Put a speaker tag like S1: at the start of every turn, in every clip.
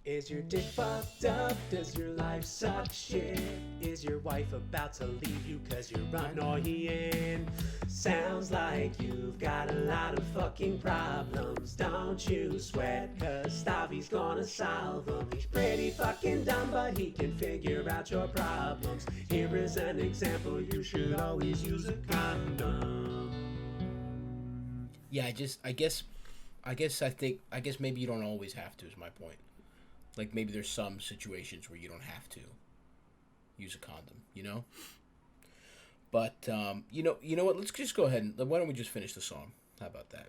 S1: Is your dick fucked up? Does your life suck shit? Is your wife about to leave you cause you're annoying? Sounds like you've got a lot of fucking problems. Don't you sweat, cause Stavvy's gonna solve them. He's pretty fucking dumb, but he can figure out your problems. Here is an example: you should always use a condom.
S2: Yeah, I guess maybe you don't always have to, is my point. Like, maybe there's some situations where you don't have to use a condom, you know? But, you know what? Let's just go ahead and, why don't we just finish the song? How about that?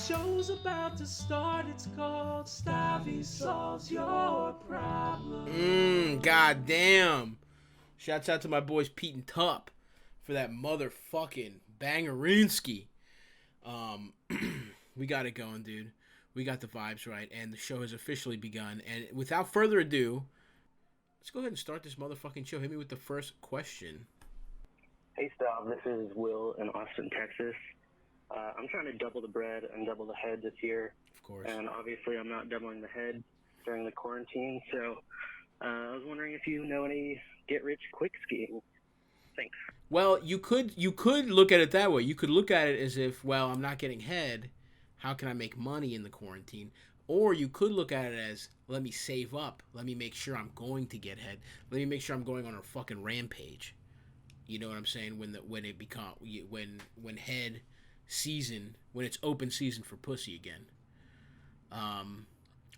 S1: Show's about to start, it's called Stavvy Solves Your Problem.
S2: God damn. Shouts out to my boys Pete and Tup for that motherfucking bangerinsky. We got it going, dude. We got the vibes right, and the show has officially begun. And without further ado, let's go ahead and start this motherfucking show. Hit me with the first question.
S3: Hey, Stav. This is Will in Austin, Texas. I'm trying to double the bread and double the head this year.
S2: Of course.
S3: And obviously I'm not doubling the head during the quarantine, so I was wondering if you know any get-rich-quick schemes. Thanks.
S2: Well, you could look at it that way. You could look at it as if, well, I'm not getting head. How can I make money in the quarantine? Or you could look at it as, let me save up. Let me make sure I'm going to get head. Let me make sure I'm going on a fucking rampage. You know what I'm saying? When head season, when it's open season for pussy again.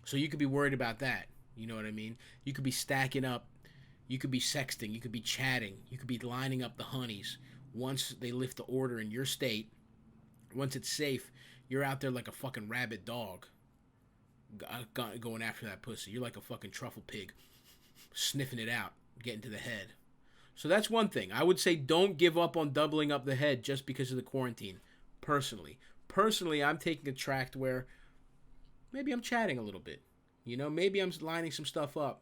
S2: So you could be worried about that. You know what I mean? You could be stacking up. You could be sexting. You could be chatting. You could be lining up the honeys. Once they lift the order in your state, once it's safe, you're out there like a fucking rabid dog going after that pussy. You're like a fucking truffle pig sniffing it out, getting to the head. So that's one thing. I would say don't give up on doubling up the head just because of the quarantine. Personally, I'm taking a tract where maybe I'm chatting a little bit. You know, maybe I'm lining some stuff up.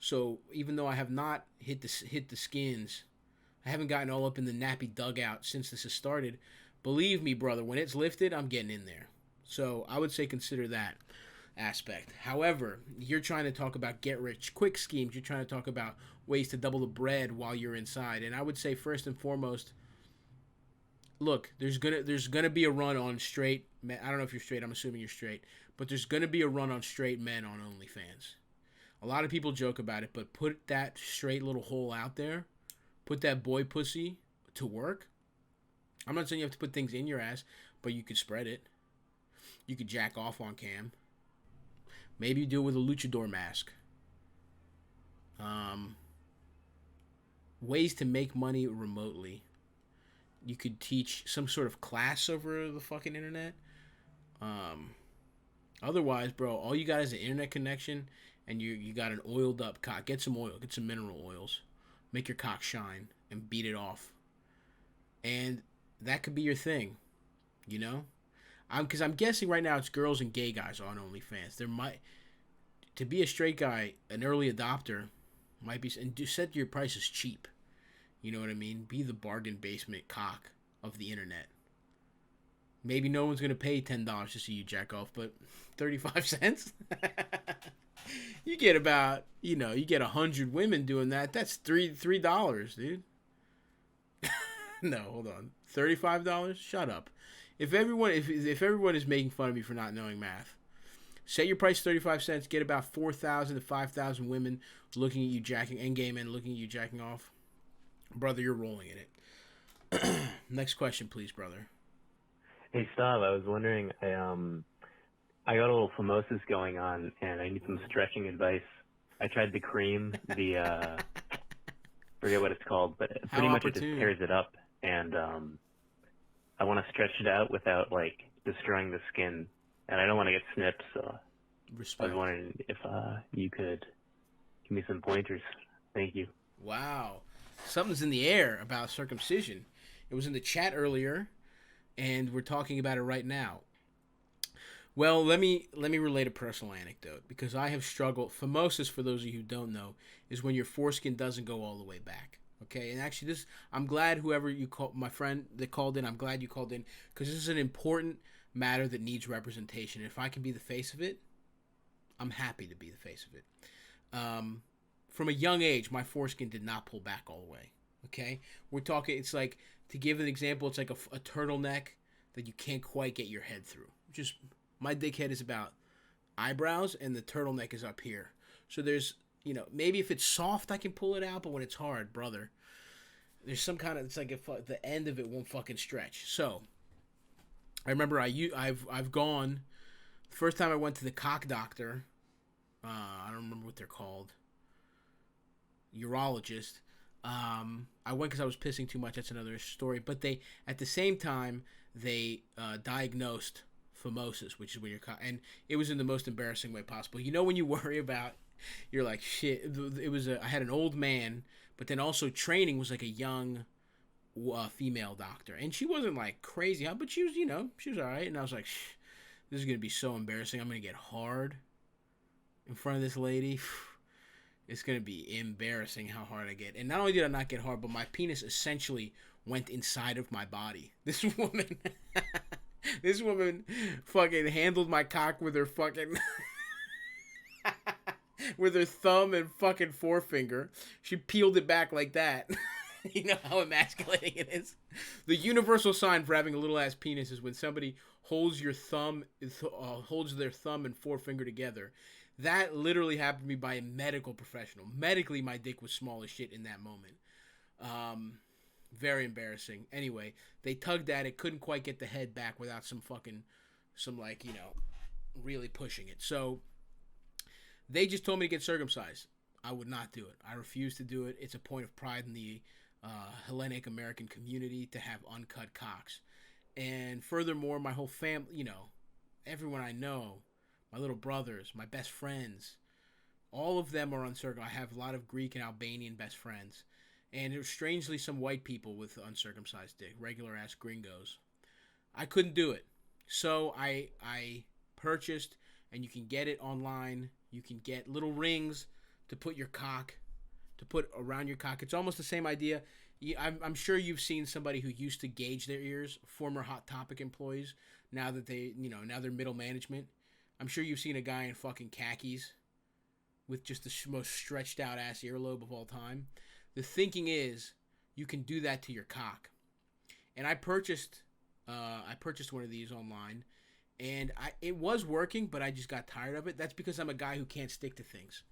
S2: So even though I have not hit the skins, I haven't gotten all up in the nappy dugout since this has started. Believe me, brother, when it's lifted, I'm getting in there. So I would say consider that aspect. However, you're trying to talk about get-rich-quick schemes. You're trying to talk about ways to double the bread while you're inside. And I would say first and foremost, look, there's gonna be a run on straight men. I don't know if you're straight. I'm assuming you're straight. But there's gonna be a run on straight men on OnlyFans. A lot of people joke about it, but put that straight little hole out there. Put that boy pussy to work. I'm not saying you have to put things in your ass, but you could spread it. You could jack off on cam. Maybe you do it with a luchador mask. Ways to make money remotely. You could teach some sort of class over the fucking internet. Otherwise, bro, all you got is an internet connection and you got an oiled up cock. Get some oil. Get some mineral oils. Make your cock shine and beat it off. And that could be your thing, you know? Because I'm guessing right now it's girls and gay guys on OnlyFans. To be a straight guy, an early adopter, might be, and set your prices cheap. You know what I mean? Be the bargain basement cock of the internet. Maybe no one's going to pay $10 to see you jack off, but 35 cents? You get about, you get 100 women doing that. That's $3, dude. No, hold on. $35? Shut up. If everyone is making fun of me for not knowing math, set your price 35 cents, get about 4,000 to 5,000 women looking at you jacking, and gay men looking at you jacking off. Brother, you're rolling in it. Next question, please, brother.
S4: Hey, Stav, I was wondering, I got a little phimosis going on, and I need some stretching advice. I tried the cream, forget what it's called, but pretty much it just tears it up, and I want to stretch it out without, destroying the skin, and I don't want to get snipped, so
S2: Respect.
S4: I was wondering if you could give me some pointers. Thank you.
S2: Wow. Something's in the air about circumcision. It was in the chat earlier, and we're talking about it right now. Well, let me relate a personal anecdote, because I have struggled. Phimosis, for those of you who don't know, is when your foreskin doesn't go all the way back. Okay, and actually, I'm glad whoever you call, my friend that called in, I'm glad you called in, because this is an important matter that needs representation. If I can be the face of it, I'm happy to be the face of it. From a young age, my foreskin did not pull back all the way. Okay, we're talking. It's like, to give an example, it's like a turtleneck that you can't quite get your head through. Just, my dick head is about eyebrows, and the turtleneck is up here. So there's, maybe if it's soft, I can pull it out, but when it's hard, brother, there's some kind of, it's like the end of it won't fucking stretch. So I remember I've gone. The first time I went to the cock doctor, I don't remember what they're called, urologist. I went because I was pissing too much. That's another story. But they, at the same time, they diagnosed phimosis, which is when you're and it was in the most embarrassing way possible. When you worry about, you're like, shit. It was I had an old man, but then also training was like a young female doctor, and she wasn't like crazy, but she was, she was all right. And I was like, this is gonna be so embarrassing. I'm gonna get hard in front of this lady. It's going to be embarrassing how hard I get. And not only did I not get hard, but my penis essentially went inside of my body. This woman fucking handled my cock with her fucking, with her thumb and fucking forefinger. She peeled it back like that. You know how emasculating it is? The universal sign for having a little ass penis is when somebody holds your thumb, holds their thumb and forefinger together. That literally happened to me by a medical professional. Medically, my dick was small as shit in that moment. Very embarrassing. Anyway, they tugged at it, couldn't quite get the head back without really pushing it. So they just told me to get circumcised. I would not do it. I refuse to do it. It's a point of pride in the Hellenic American community to have uncut cocks. And furthermore, my whole family, everyone I know, my little brothers, my best friends, all of them are uncircumcised. I have a lot of Greek and Albanian best friends. And there's strangely some white people with uncircumcised dick, regular ass gringos. I couldn't do it. So I purchased, and you can get it online, you can get little rings to put around your cock. It's almost the same idea. I'm sure you've seen somebody who used to gauge their ears, former Hot Topic employees, now that now they're middle management. I'm sure you've seen a guy in fucking khakis with just the most stretched out ass earlobe of all time. The thinking is, you can do that to your cock. And I purchased one of these online, and it was working, but I just got tired of it. That's because I'm a guy who can't stick to things.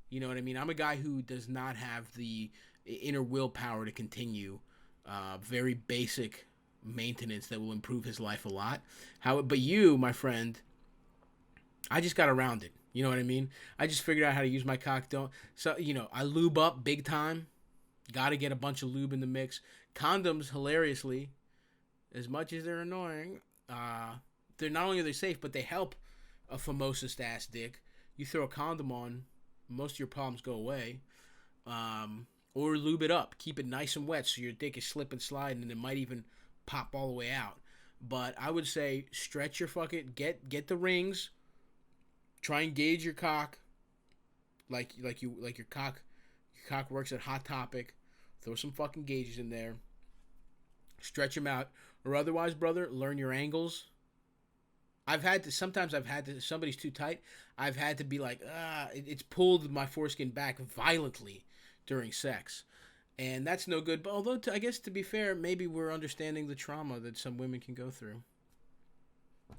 S2: You know what I mean? I'm a guy who does not have the inner willpower to continue very basic maintenance that will improve his life a lot. But you, my friend, I just got around it. You know what I mean? I just figured out how to use my cock. I lube up big time. Got to get a bunch of lube in the mix. Condoms, hilariously, as much as they're annoying, they're not only are they safe, but they help a phimosis ass dick. You throw a condom on, most of your problems go away. Or lube it up. Keep it nice and wet so your dick is slip and sliding, and it might even pop all the way out. But I would say stretch your fucking, get the rings. Try and gauge your cock, like your cock works at Hot Topic. Throw some fucking gauges in there. Stretch them out, or otherwise, brother, learn your angles. Sometimes if somebody's too tight, I've had to be like, it's pulled my foreskin back violently during sex, and that's no good. But although, I guess to be fair, maybe we're understanding the trauma that some women can go through.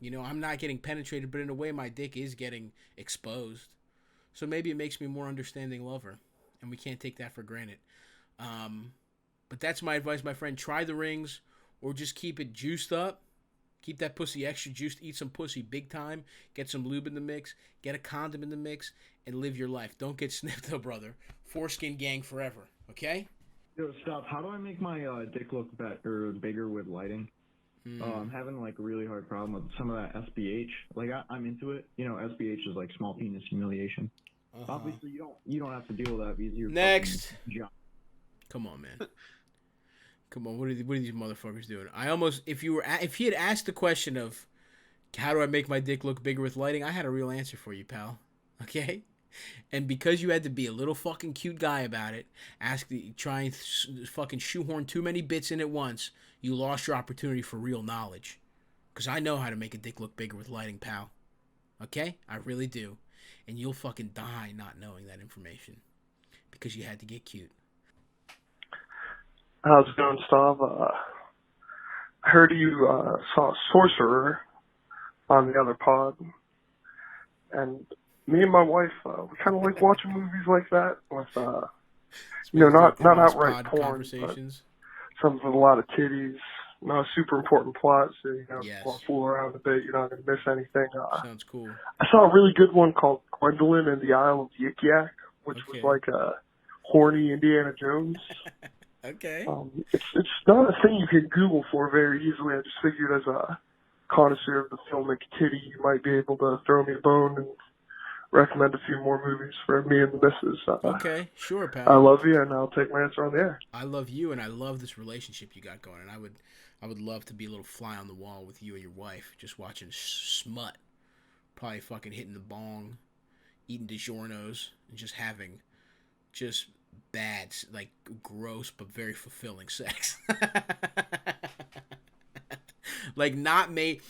S2: I'm not getting penetrated, but in a way my dick is getting exposed. So maybe it makes me a more understanding lover, and we can't take that for granted. But that's my advice, my friend. Try the rings, or just keep it juiced up. Keep that pussy extra juiced. Eat some pussy big time. Get some lube in the mix. Get a condom in the mix, and live your life. Don't get snipped though, brother. Foreskin gang forever, okay?
S5: Yo, stop. How do I make my dick look bigger with lighting? I'm having a really hard problem with some of that SBH. I'm into it. SBH is like small penis humiliation. Obviously, you don't have to deal with that because you're
S2: next. Come on, man. Come on. What are these motherfuckers doing? If he had asked the question of how do I make my dick look bigger with lighting, I had a real answer for you, pal. Okay. And because you had to be a little fucking cute guy about it, try and fucking shoehorn too many bits in at once, you lost your opportunity for real knowledge. Because I know how to make a dick look bigger with lighting, pal. Okay? I really do. and you'll fucking die not knowing that information because you had to get cute.
S6: How's it going, Stav? I heard you saw Sorcerer on the other pod, and me and my wife, we kind of like watching movies like that with, not outright porn, but something with a lot of titties, not a super important plot, so
S2: Yes.
S6: We'll fool around a bit. You're not gonna miss anything.
S2: Sounds cool.
S6: I saw a really good one called Gwendolyn and the Isle of Yik Yak, which was like a horny Indiana Jones.
S2: Okay.
S6: It's not a thing you can Google for very easily. I just figured as a connoisseur of the filmic titty, you might be able to throw me a bone and recommend a few more movies for me and the missus.
S2: Okay, sure, pal.
S6: I love you, and I'll take my answer on the air.
S2: I love you, and I love this relationship you got going. And I would love to be a little fly on the wall with you and your wife, just watching smut, probably fucking hitting the bong, eating DiGiorno's, and just having just bad, like gross but very fulfilling sex. Like not made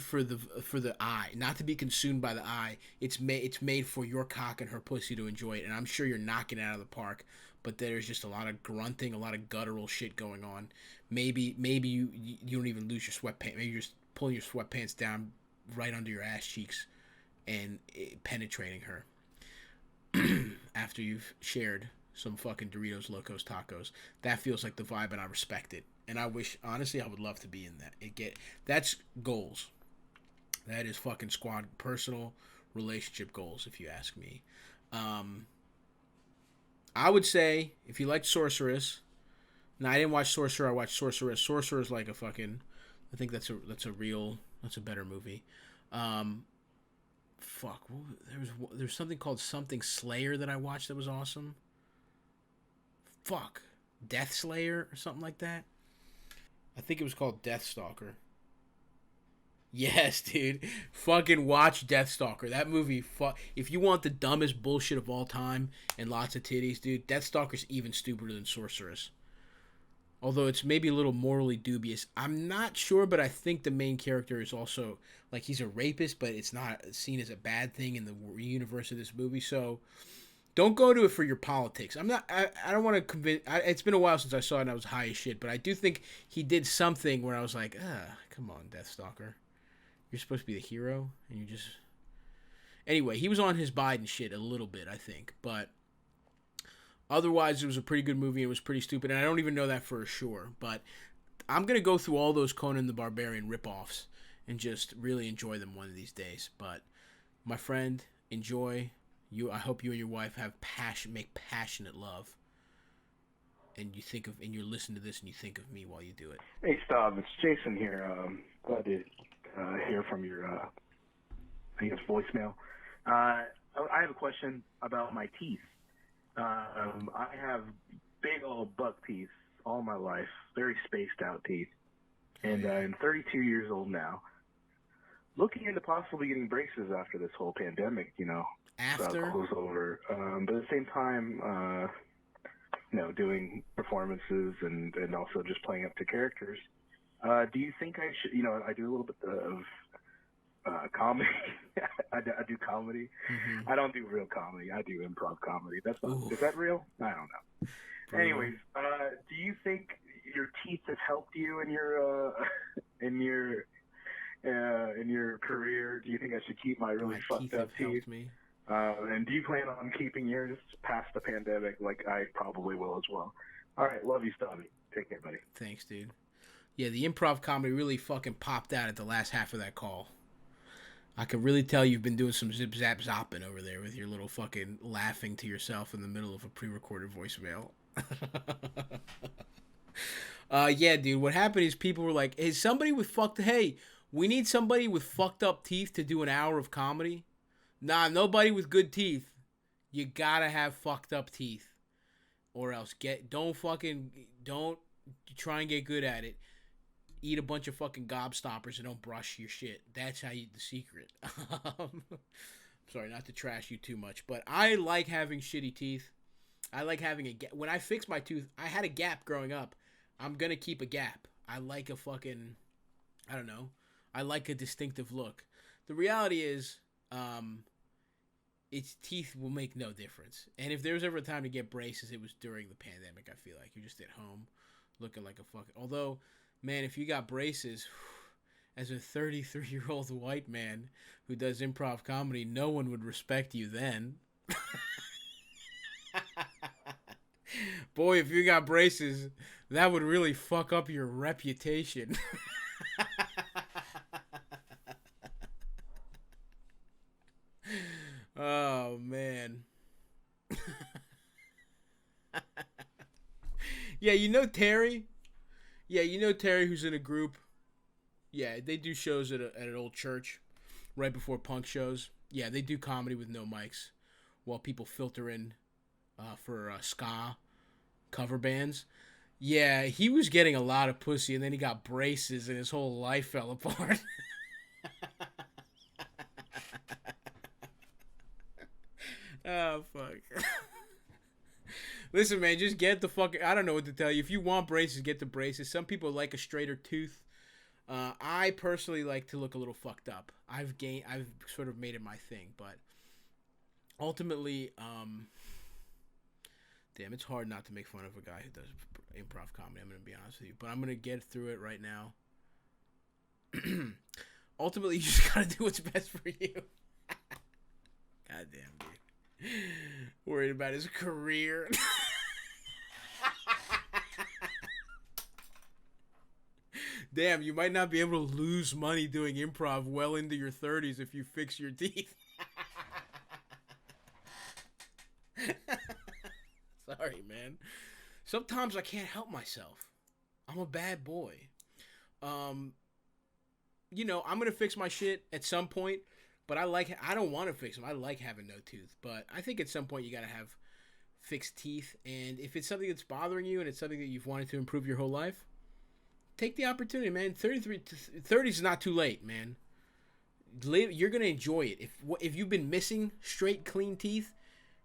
S2: for the eye, not to be consumed by the eye. It's made for your cock and her pussy to enjoy it, and I'm sure you're knocking it out of the park. But there's just a lot of grunting, a lot of guttural shit going on. Maybe you don't even lose your sweatpants. Maybe you're just pulling your sweatpants down right under your ass cheeks and penetrating her after you've shared some fucking Doritos Locos Tacos. That feels like the vibe, and I respect it. And I wish, honestly, I would love to be in that. That's goals. That is fucking squad personal relationship goals, if you ask me. I would say if you liked Sorceress. No, I didn't watch Sorcerer. I watched Sorceress. Sorcerer is like a fucking. I think that's a better movie. Fuck. There's something called Something Slayer that I watched that was awesome. Fuck. Death Slayer or something like that. I think it was called Deathstalker. Yes, dude. Fucking watch Deathstalker. That movie, if you want the dumbest bullshit of all time and lots of titties, dude, Deathstalker's even stupider than Sorceress. Although it's maybe a little morally dubious. I'm not sure, but I think the main character is also, like, he's a rapist, but it's not seen as a bad thing in the universe of this movie, so don't go to it for your politics. I don't want to convince. It's been a while since I saw it and I was high as shit, but I do think he did something where I was like, come on, Deathstalker. You're supposed to be the hero, and you just... Anyway, he was on his Biden shit a little bit, I think, but otherwise it was a pretty good movie. It was pretty stupid, and I don't even know that for sure, but I'm going to go through all those Conan the Barbarian ripoffs and just really enjoy them one of these days. But, my friend, enjoy... I hope you and your wife make passionate love, and you're listening to this and you think of me while you do it.
S7: Hey, Stav, it's Jason here. Glad to hear from your, I think it's voicemail. I have a question about my teeth. I have big old buck teeth all my life, very spaced out teeth, and I'm 32 years old now. Looking into possibly getting braces after this whole pandemic, goes over. But at the same time, doing performances and also just playing up to characters. Do you think I should, I do a little bit of comedy. I do comedy. Mm-hmm. I don't do real comedy. I do improv comedy. Is that real? I don't know. Mm-hmm. Anyways, do you think your teeth have helped you in your career? Do you think I should keep my really fucked up teeth? Me. And do you plan on keeping yours past the pandemic? Like I probably will as well. All right, love you, Stavvy. Take care, buddy.
S2: Thanks, dude. Yeah, the improv comedy really fucking popped out at the last half of that call. I can really tell you've been doing some zip zap zopping over there with your little fucking laughing to yourself in the middle of a pre-recorded voicemail. Yeah, dude. What happened is people were like, "Hey, we need somebody with fucked up teeth to do an hour of comedy." Nah, nobody with good teeth. You gotta have fucked up teeth, or else don't try and get good at it. Eat a bunch of fucking gobstoppers and don't brush your shit. That's the secret. Sorry, not to trash you too much, but I like having shitty teeth. I like having a gap. When I fixed my tooth, I had a gap growing up. I'm gonna keep a gap. I like a fucking, I don't know. I like a distinctive look. The reality is, its teeth will make no difference. And if there was ever a time to get braces, it was during the pandemic. I feel like you're just at home, looking like a fucking. Although, man, if you got braces, as a 33-year-old white man who does improv comedy, no one would respect you then. Boy, if you got braces, that would really fuck up your reputation. Oh, man. Yeah, you know Terry? Yeah, you know Terry who's in a group? Yeah, they do shows at an old church right before punk shows. Yeah, they do comedy with no mics while people filter in for ska cover bands. Yeah, he was getting a lot of pussy, and then he got braces, and his whole life fell apart. Oh, fuck. Listen, man, just get the fucking... I don't know what to tell you. If you want braces, get the braces. Some people like a straighter tooth. I personally like to look a little fucked up. I've sort of made it my thing, but ultimately, damn, it's hard not to make fun of a guy who does improv comedy. I'm going to be honest with you, but I'm going to get through it right now. Ultimately, you just got to do what's best for you. God damn, dude. Worried about his career. Damn, you might not be able to lose money doing improv well into your 30s if you fix your teeth. Sorry, man. Sometimes I can't help myself. I'm a bad boy. You know, I'm going to fix my shit at some point, but I don't want to fix them. I like having no tooth, but I think at some point you got to have fixed teeth, and if it's something that's bothering you and it's something that you've wanted to improve your whole life, take the opportunity, man. 30 is not too late, man. You're going to enjoy it. If you've been missing straight, clean teeth,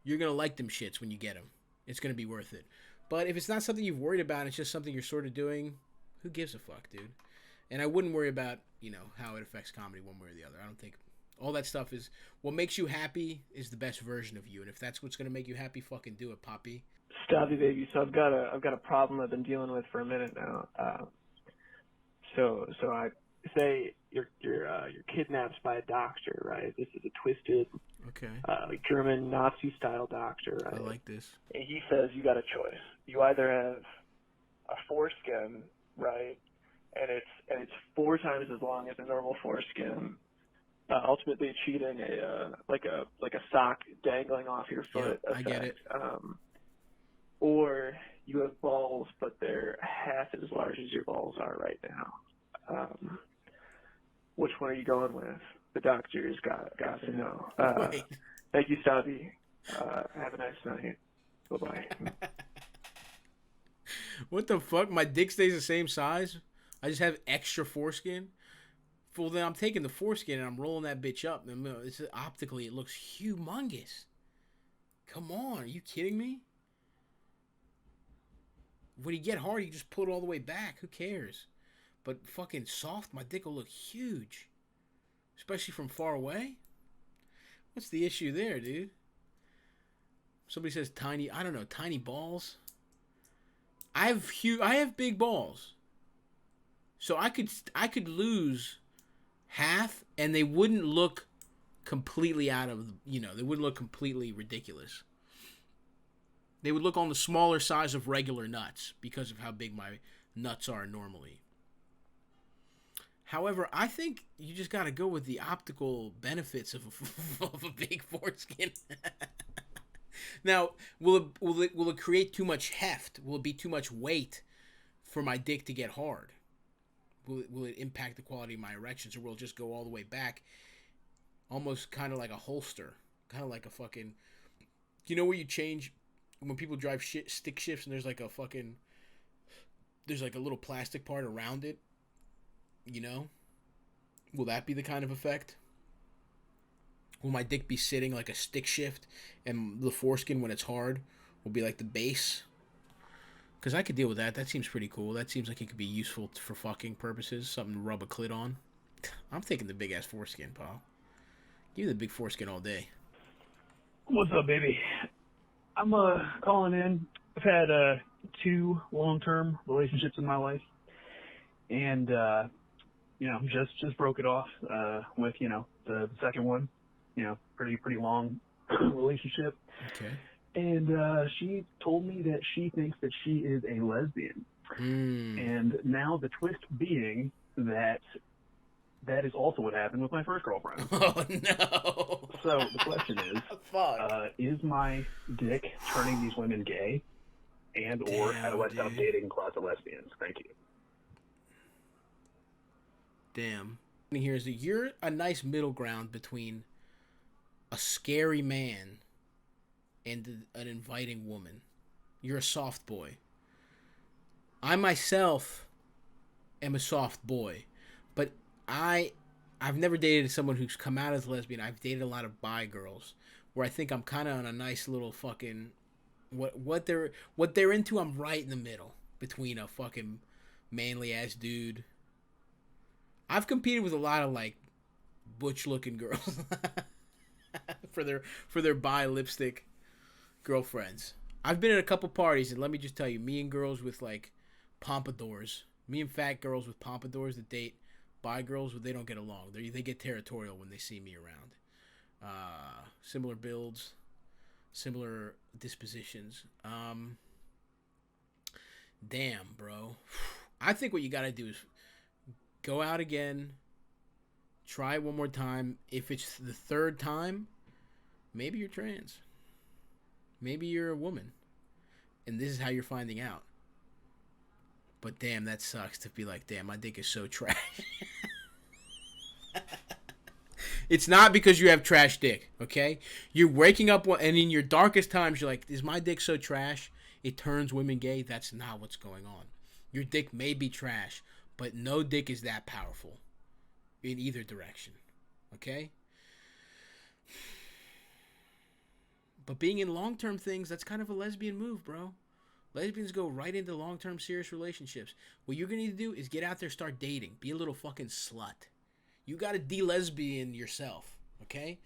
S2: you're going to like them shits when you get them. It's going to be worth it. But if it's not something you've worried about, it's just something you're sort of doing, who gives a fuck, dude? And I wouldn't worry about, you know, how it affects comedy one way or the other. I don't think all that stuff is what makes you happy is the best version of you. And if that's what's going to make you happy, fucking do it, Poppy.
S8: Stavvy, baby. So I've got a problem I've been dealing with for a minute now. So I say you're kidnapped by a doctor, right? This is a twisted, like German Nazi style doctor, right?
S2: I like this.
S8: And he says you got a choice. You either have a foreskin, right, and it's 4 times as long as a normal foreskin, ultimately achieving like a sock dangling off your foot.
S2: Yeah, I get it.
S8: Or you have balls, but they're half as large as your balls are right now. Which one are you going with? The doctor's got to know. Thank you, Stavvy. Have a nice night. Bye-bye.
S2: What the fuck? My dick stays the same size? I just have extra foreskin? Well, then I'm taking the foreskin and I'm rolling that bitch up. Optically, it looks humongous. Come on, are you kidding me? When you get hard, you just pull it all the way back. Who cares? But fucking soft, my dick will look huge. Especially from far away. What's the issue there, dude? Somebody says tiny, I don't know, tiny balls. I have big balls. So I could lose half and they wouldn't look completely out of, they wouldn't look completely ridiculous. They would look on the smaller size of regular nuts because of how big my nuts are normally. However, I think you just got to go with the optical benefits of a big foreskin. Now, will it create too much heft? Will it be too much weight for my dick to get hard? Will it impact the quality of my erections, or will it just go all the way back, almost kind of like a holster, kind of like a fucking, where you change when people drive stick shifts and there's like a little plastic part around it. Will that be the kind of effect? Will my dick be sitting like a stick shift, and the foreskin, when it's hard, will be like the base? Because I could deal with that. That seems pretty cool. That seems like it could be useful for fucking purposes. Something to rub a clit on. I'm taking the big-ass foreskin, pal. Give me the big foreskin all day.
S9: What's up, baby? I'm calling in. I've had 2 long-term relationships in my life, and just broke it off with the second one. Pretty long relationship.
S2: Okay.
S9: And she told me that she thinks that she is a lesbian. And now the twist being that is also what happened with my first girlfriend.
S2: Oh, no.
S9: So the question is my dick turning these women gay? Or how do I stop dating closet lesbians? Thank you.
S2: Damn. Here's you're a nice middle ground between a scary man and an inviting woman. You're a soft boy. I myself am a soft boy, but I've never dated someone who's come out as lesbian. I've dated a lot of bi girls where I think I'm kind of on a nice little fucking what they're into. I'm right in the middle between a fucking manly ass dude. I've competed with a lot of like butch looking girls for their bi lipstick girlfriends. I've been at a couple parties, and let me just tell you, me and girls with like pompadours, me and fat girls with pompadours that date bi girls, they don't get along. They get territorial when they see me around. Similar builds, similar dispositions. Damn, bro. I think what you gotta do is go out again, try it one more time. If it's the third time, maybe you're trans. Maybe you're a woman. And this is how you're finding out. But damn, that sucks to be like, damn, my dick is so trash. It's not because you have trash dick, okay? You're waking up and in your darkest times, you're like, is my dick so trash it turns women gay? That's not what's going on. Your dick may be trash, but no dick is that powerful in either direction, okay? But being in long-term things, that's kind of a lesbian move, bro. Lesbians go right into long-term serious relationships. What you're going to need to do is get out there, start dating. Be a little fucking slut. You got to de-lesbian yourself, okay?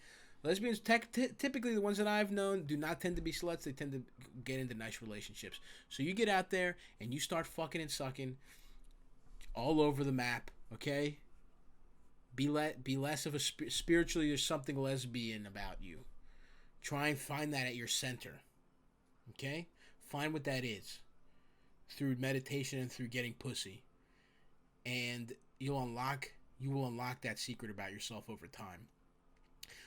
S2: Lesbians, typically the ones that I've known, do not tend to be sluts. They tend to get into nice relationships. So you get out there and you start fucking and sucking all over the map, okay? Be less of a spiritually, there's something lesbian about you. Try and find that at your center, okay? Find what that is through meditation and through getting pussy, and you will unlock that secret about yourself over time.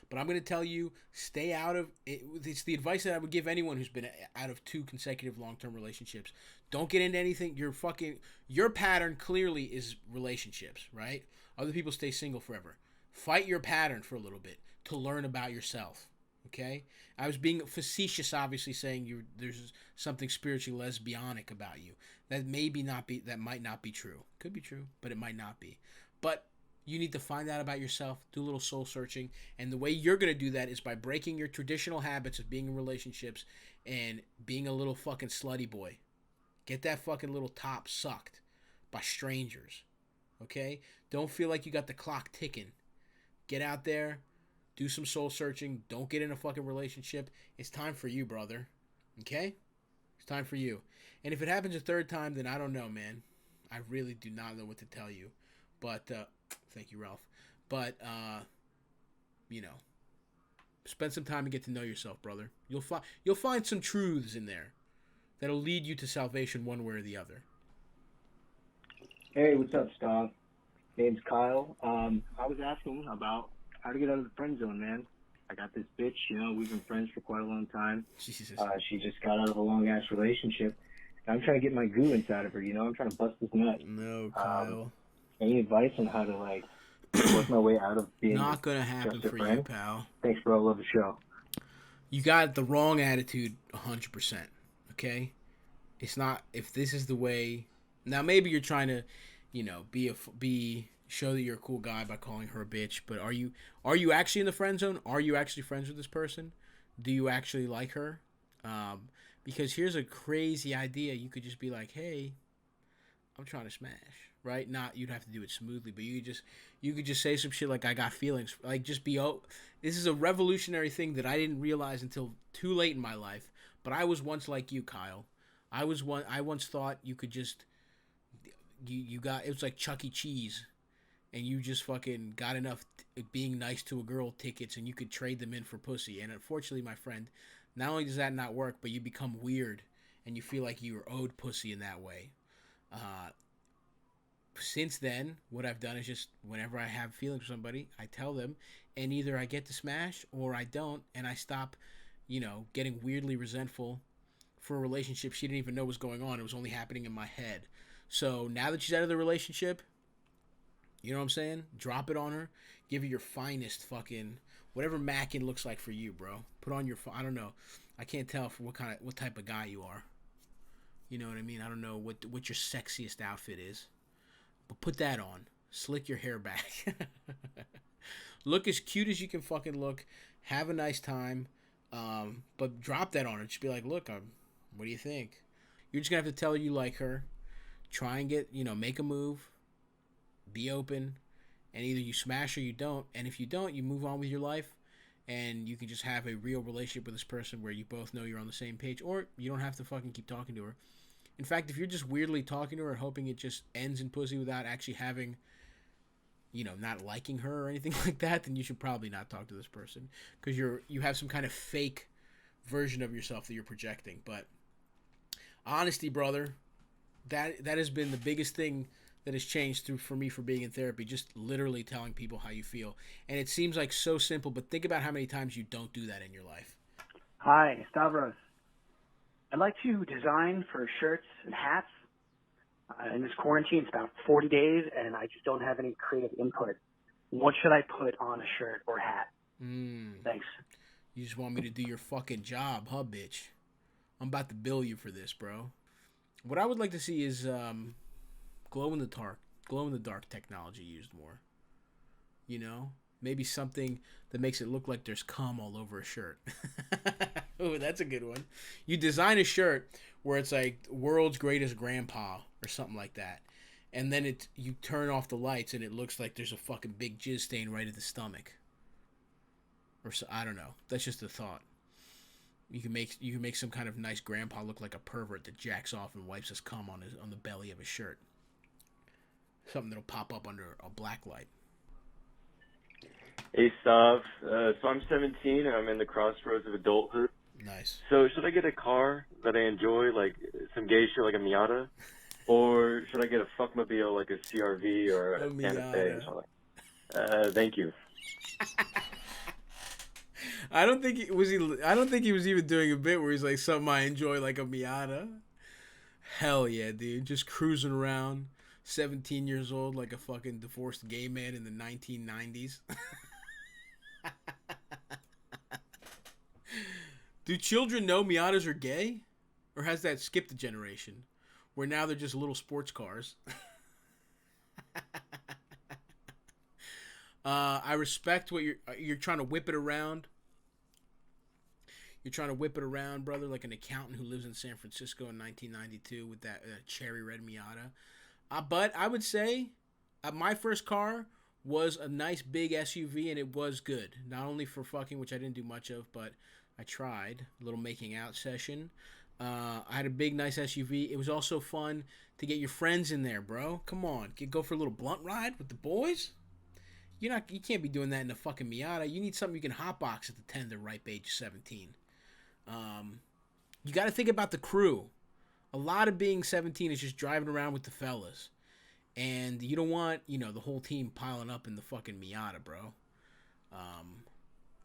S2: But I'm going to tell you, stay out of it. It's the advice that I would give anyone who's been out of 2 consecutive long-term relationships. Don't get into anything. Your pattern clearly is relationships, right? Other people stay single forever. Fight your pattern for a little bit to learn about yourself. Okay, I was being facetious, obviously, saying there's something spiritually lesbianic about you. That might not be true. Could be true, but it might not be. But you need to find out about yourself, do a little soul searching, and the way you're gonna do that is by breaking your traditional habits of being in relationships and being a little fucking slutty boy. Get that fucking little top sucked by strangers. Okay, don't feel like you got the clock ticking. Get out there. Do some soul searching. Don't get in a fucking relationship. It's time for you, brother. Okay? It's time for you. And if it happens a third time, then I don't know, man. I really do not know what to tell you. But, thank you, Ralph. But, spend some time and get to know yourself, brother. You'll find some truths in there that'll lead you to salvation one way or the other.
S10: Hey, what's up, Stav? Name's Kyle. I was asking about how to get out of the friend zone, man. I got this bitch, we've been friends for quite a long time.
S2: Jesus.
S10: She just got out of a long-ass relationship. I'm trying to get my goo inside of her, I'm trying to bust this nut.
S2: No, Kyle.
S10: Any advice on how to, work my way out of being
S2: not gonna happen for
S10: friend?
S2: you, pal.
S10: Thanks, bro. Love the show.
S2: You got the wrong attitude 100%, okay? It's not, if this is the way, now maybe you're trying to, show that you're a cool guy by calling her a bitch, but are you actually in the friend zone? Are you actually friends with this person? Do you actually like her? Because here's a crazy idea. You could just be like, hey, I'm trying to smash, right? Not you'd have to do it smoothly, but you could just say some shit like I got feelings. Like just be this is a revolutionary thing that I didn't realize until too late in my life. But I was once like you, Kyle. I once thought you could just you got it was like Chuck E. Cheese, and you just fucking got enough being nice to a girl tickets, and you could trade them in for pussy. And unfortunately, my friend, not only does that not work, but you become weird, and you feel like you were owed pussy in that way. Since then, what I've done is just whenever I have feelings for somebody, I tell them, and either I get to smash or I don't, and I stop, getting weirdly resentful for a relationship she didn't even know was going on. It was only happening in my head. So now that she's out of the relationship, you know what I'm saying? Drop it on her. Give her your finest fucking whatever mackin looks like for you, bro. Put on your I don't know. I can't tell for what type of guy you are. You know what I mean? I don't know what your sexiest outfit is. But put that on. Slick your hair back. Look as cute as you can fucking look. Have a nice time. But drop that on her. Just be like, look, what do you think? You're just going to have to tell her you like her. Try and get, make a move. Be open. And either you smash or you don't. And if you don't, you move on with your life. And you can just have a real relationship with this person where you both know you're on the same page. Or you don't have to fucking keep talking to her. In fact, if you're just weirdly talking to her and hoping it just ends in pussy without actually having, not liking her or anything like that, then you should probably not talk to this person because you have some kind of fake version of yourself that you're projecting. But honesty, brother, that has been the biggest thing that has changed for me for being in therapy. Just literally telling people how you feel, and it seems like so simple, but think about how many times you don't do that in your life.
S11: Hi, Stavros. I'd like to design for shirts and hats. In this quarantine, it's about 40 days, and I just don't have any creative input. What should I put on a shirt or hat? Thanks.
S2: You just want me to do your fucking job, huh, bitch? I'm about to bill you for this, bro. What I would like to see is glow in the dark technology used more. Maybe something that makes it look like there's cum all over a shirt. Oh, that's a good one. You design a shirt where it's like world's greatest grandpa or something like that. And then you turn off the lights and it looks like there's a fucking big jizz stain right at the stomach. Or so, I don't know. That's just a thought. You can make some kind of nice grandpa look like a pervert that jacks off and wipes his cum on the belly of his shirt. Something that'll pop up under a black light.
S12: Hey, Stav. So I'm 17 and I'm in the crossroads of adulthood.
S2: Nice.
S12: So should I get a car that I enjoy, like some gay shit like a Miata? Or should I get a fuckmobile like a CRV or a Santa Fe or something? Thank you.
S2: I don't think he was even doing a bit where he's like something I enjoy like a Miata. Hell yeah, dude. Just cruising around, 17 years old like a fucking divorced gay man in the 1990s. Do children know Miatas are gay? Or has that skipped a generation? Where now they're just little sports cars. I respect what you're trying to whip it around. You're trying to whip it around, brother, like an accountant who lives in San Francisco in 1992 with that cherry red Miata. But I would say my first car was a nice big SUV, and it was good. Not only for fucking, which I didn't do much of, but I tried. A little making out session. I had a big, nice SUV. It was also fun to get your friends in there, bro. Come on. Go for a little blunt ride with the boys? You can't be doing that in a fucking Miata. You need something you can hotbox at the tender ripe age of 17. You got to think about the crew. A lot of being 17 is just driving around with the fellas. And you don't want, the whole team piling up in the fucking Miata, bro.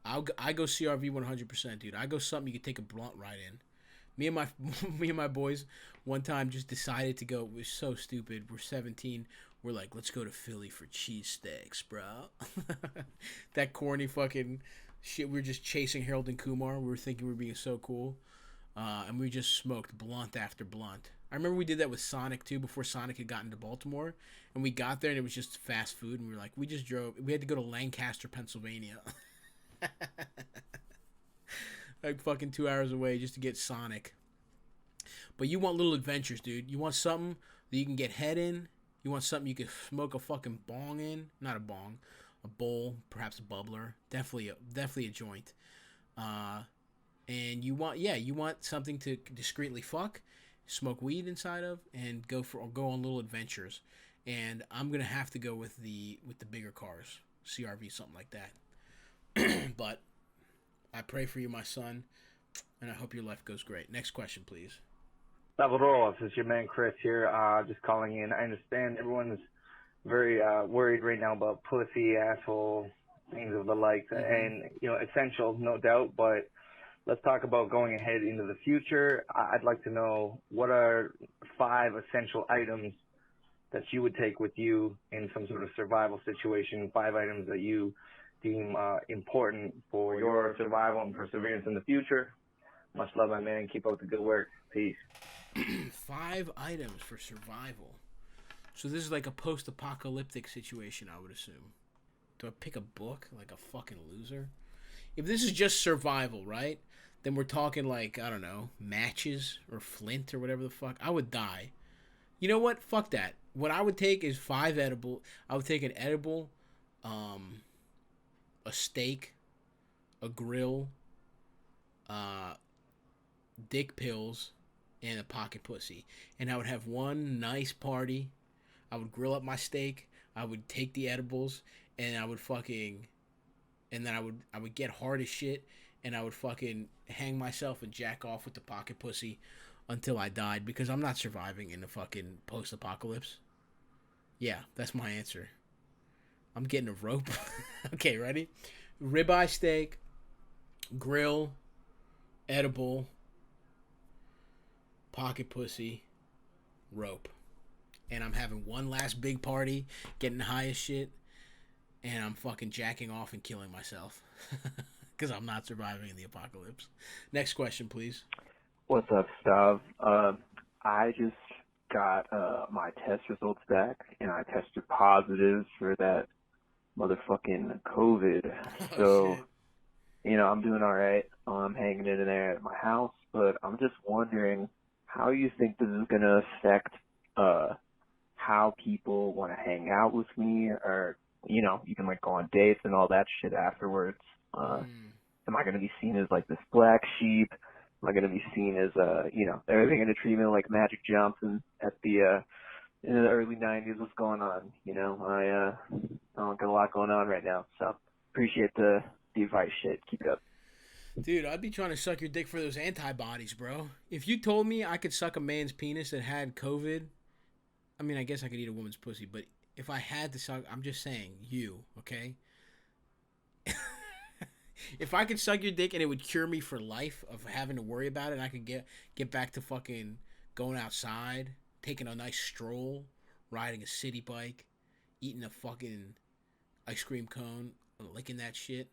S2: I go CRV 100%, dude. I go something you can take a blunt ride in. Me and my boys one time just decided to go. It was so stupid. We're 17. We're like, let's go to Philly for cheesesteaks, bro. That corny fucking shit. We were just chasing Harold and Kumar. We were thinking we were being so cool. And we just smoked blunt after blunt. I remember we did that with Sonic, too, before Sonic had gotten to Baltimore. And we got there, and it was just fast food. And we were like, we just drove. We had to go to Lancaster, Pennsylvania. Like fucking 2 hours away just to get Sonic. But you want little adventures, dude. You want something that you can get head in, You want something you can smoke a fucking bong in? Not a bong, a bowl, perhaps a bubbler. Definitely a joint. And you want something to discreetly fuck, smoke weed inside of, and go on little adventures. And I'm gonna have to go with the bigger cars, CRV, something like that. But I pray for you, my son, and I hope your life goes great. Next question, please.
S13: Salvador, this is your man Chris here. Just calling in. I understand everyone's very worried right now about pussy, asshole, things of the like, and essential, no doubt. But let's talk about going ahead into the future. I'd like to know, what are 5 essential items that you would take with you in some sort of survival situation? 5 items that you deem important for your survival and perseverance in the future. Much love, my man. Keep up the good work. Peace.
S2: 5 items for survival. So this is like a post-apocalyptic situation, I would assume. Do I pick a book like a fucking loser? If this is just survival, right? Then we're talking like, I don't know, matches or flint or whatever the fuck. I would die. You know what? Fuck that. What I would take is 5 edible. I would take an edible, a steak, a grill, dick pills, and a pocket pussy. And I would have one nice party. I would grill up my steak. I would take the edibles, and I would fucking, and then I would get hard as shit, and I would fucking hang myself and jack off with the pocket pussy until I died, because I'm not surviving in the fucking post-apocalypse. Yeah, that's my answer. I'm getting a rope. Okay, ready? Ribeye steak, grill, edible, pocket pussy, rope. And I'm having one last big party, getting high as shit, and I'm fucking jacking off and killing myself. Because I'm not surviving in the apocalypse. Next question, please.
S14: What's up, Stav? I just got my test results back, and I tested positive for that motherfucking COVID. So, I'm doing all right. I'm hanging in there at my house, but I'm just wondering how you think this is going to affect how people want to hang out with me, or, you can like go on dates and all that shit afterwards. Am I going to be seen as like this black sheep? Am I going to be seen as, are they going to treat me like Magic Johnson at the, in the early 90s? What's going on? I don't got a lot going on right now, so appreciate the advice shit. Keep it up.
S2: Dude, I'd be trying to suck your dick for those antibodies, bro. If you told me I could suck a man's penis that had COVID, I mean, I guess I could eat a woman's pussy, but if I had to suck, I'm just saying, okay? If I could suck your dick and it would cure me for life of having to worry about it, and I could get back to fucking going outside, taking a nice stroll, riding a city bike, eating a fucking ice cream cone, licking that shit,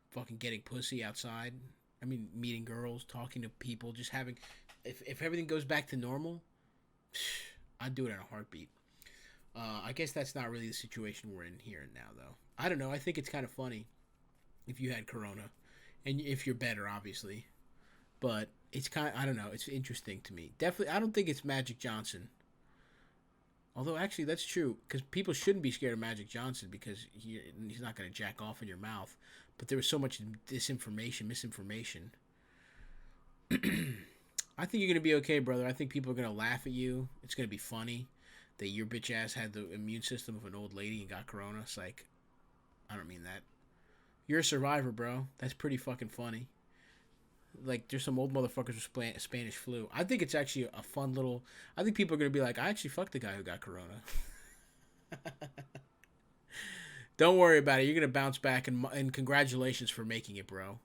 S2: fucking getting pussy outside. I mean, meeting girls, talking to people, just having... If everything goes back to normal, I'd do it in a heartbeat. I guess that's not really the situation we're in here and now, though. I don't know. I think it's kind of funny if you had corona, and if you're better, obviously. But it's kind of, I don't know, it's interesting to me. Definitely, I don't think it's Magic Johnson. Although, actually, that's true, because people shouldn't be scared of Magic Johnson, because he's not going to jack off in your mouth. But there was so much misinformation. I think you're going to be okay, brother. I think people are going to laugh at you. It's going to be funny that your bitch ass had the immune system of an old lady and got corona. It's like, I don't mean that. You're a survivor, bro. That's pretty fucking funny. Like, there's some old motherfuckers with Spanish flu. I think it's actually a fun little... I think people are going to be like, I actually fucked the guy who got corona. Don't worry about it. You're going to bounce back, and congratulations for making it, bro.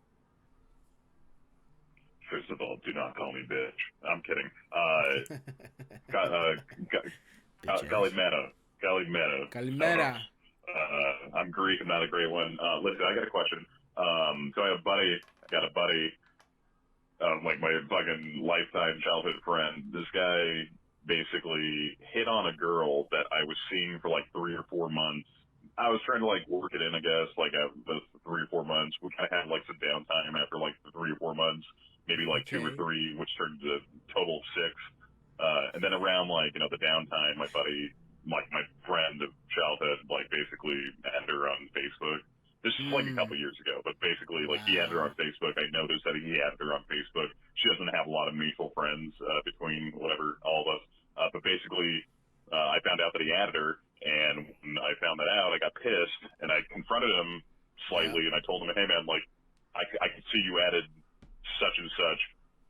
S15: First of all, do not call me bitch. I'm kidding.
S2: Calimera.
S15: I'm Greek. I'm not a great one. Listen, I got a question. So I got a buddy, like my fucking lifetime childhood friend. This guy basically hit on a girl that I was seeing for like 3 or 4 months. I was trying to like work it in, I guess, like the 3 or 4 months. We kind of had like some downtime after like the 3 or 4 months, maybe like 2 or 3, which turned to a total of 6. And then around like, the downtime, my buddy like my friend of childhood, like basically added her on Facebook. This is like a couple years ago, but basically, like he added her on Facebook. I noticed that he added her on Facebook. She doesn't have a lot of mutual friends between whatever all of us. But basically, I found out that he added her, and when I found that out, I got pissed, and I confronted him slightly, and I told him, "Hey man, like I could see you added such and such.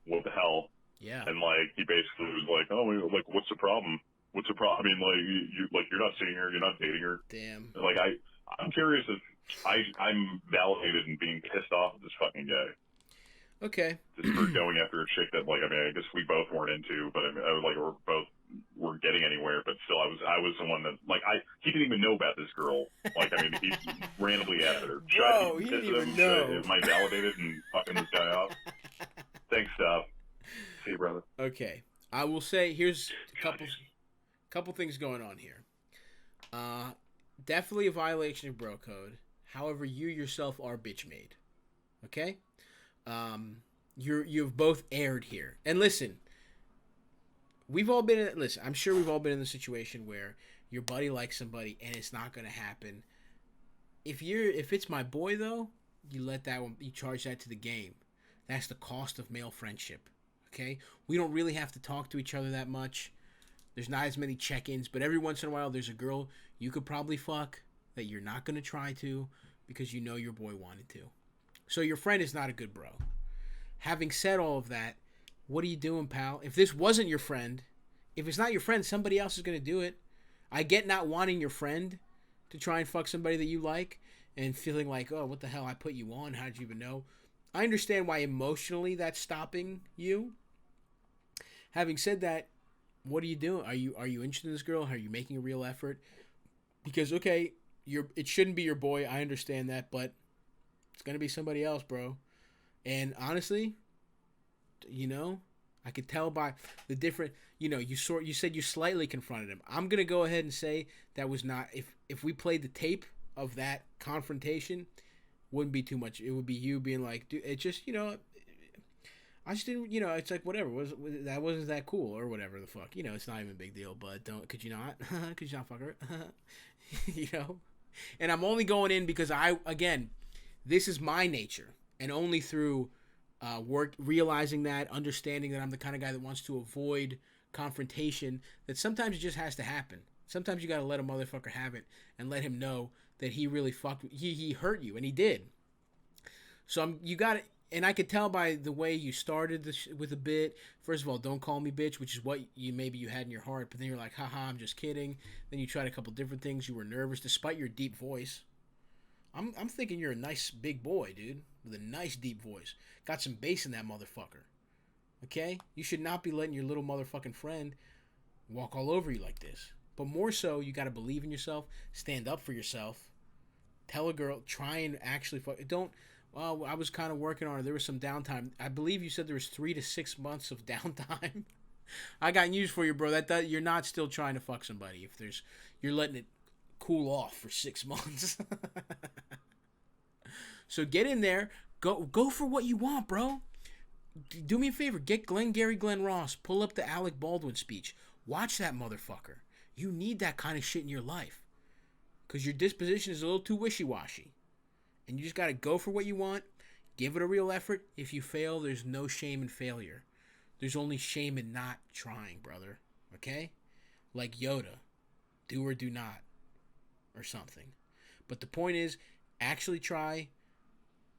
S15: What the hell?"
S2: Yeah.
S15: And like he basically was like, "Oh, like what's the problem? What's the problem? I mean, like you like you're not seeing her, you're not dating her."
S2: Damn.
S15: Like I'm curious if I'm validated in being pissed off at this fucking guy.
S2: Okay.
S15: Just for going after a chick that, like, I mean, I guess we both weren't into, but I mean, I was like, we're getting anywhere, but still, I was the one that, like, he didn't even know about this girl. Like, I mean, he randomly added her.
S2: Bro, he didn't even know.
S15: Am I validated in fucking this guy off? Thanks, Stav. See you, brother.
S2: Okay. I will say, here's a couple things going on here. Definitely a violation of bro code. However, you yourself are bitch made. Okay? You've both erred here. And listen, I'm sure we've all been in the situation where your buddy likes somebody and it's not gonna happen. If it's my boy though, you charge that to the game. That's the cost of male friendship. Okay? We don't really have to talk to each other that much. There's not as many check-ins, but every once in a while there's a girl you could probably fuck that you're not gonna try to because you know your boy wanted to. So your friend is not a good bro. Having said all of that, what are you doing, pal? If this wasn't your friend, if it's not your friend, somebody else is going to do it. I get not wanting your friend to try and fuck somebody that you like and feeling like, oh, what the hell, I put you on. How did you even know? I understand why emotionally that's stopping you. Having said that, what are you doing? Are you interested in this girl? Are you making a real effort? Because, okay, it shouldn't be your boy. I understand that, but it's going to be somebody else, bro. And honestly, I could tell by the different, you said you slightly confronted him. I'm going to go ahead and say that was not, if we played the tape of that confrontation, wouldn't be too much. It would be you being like, dude, it just, I just didn't, it's like, whatever, that wasn't that cool or whatever the fuck. It's not even a big deal, but could you not? Could you not fuck her? And I'm only going in because this is my nature. And only through realizing that, understanding that I'm the kind of guy that wants to avoid confrontation, that sometimes it just has to happen. Sometimes you got to let a motherfucker have it and let him know that he really he hurt you, and he did. So you got to, and I could tell by the way you started with a bit. First of all, don't call me bitch, which is what maybe you had in your heart, but then you're like, haha, I'm just kidding. Then you tried a couple different things. You were nervous despite your deep voice. I'm thinking you're a nice big boy, dude, with a nice deep voice. Got some bass in that motherfucker. Okay? You should not be letting your little motherfucking friend walk all over you like this. But more so, you got to believe in yourself, stand up for yourself, tell a girl, try and actually fuck. Well, I was kind of working on it. There was some downtime. I believe you said there was 3 to 6 months of downtime. I got news for you, bro. That you're not still trying to fuck somebody. You're letting it cool off for 6 months. So get in there, go for what you want, bro. Do me a favor, get Glenn Ross, pull up the Alec Baldwin speech, watch that motherfucker. You need that kind of shit in your life, because your disposition is a little too wishy-washy, and you just got to go for what you want, give it a real effort. If you fail, there's no shame in failure. There's only shame in not trying, brother. Okay? Like Yoda, do or do not, or something. But the point is, actually try.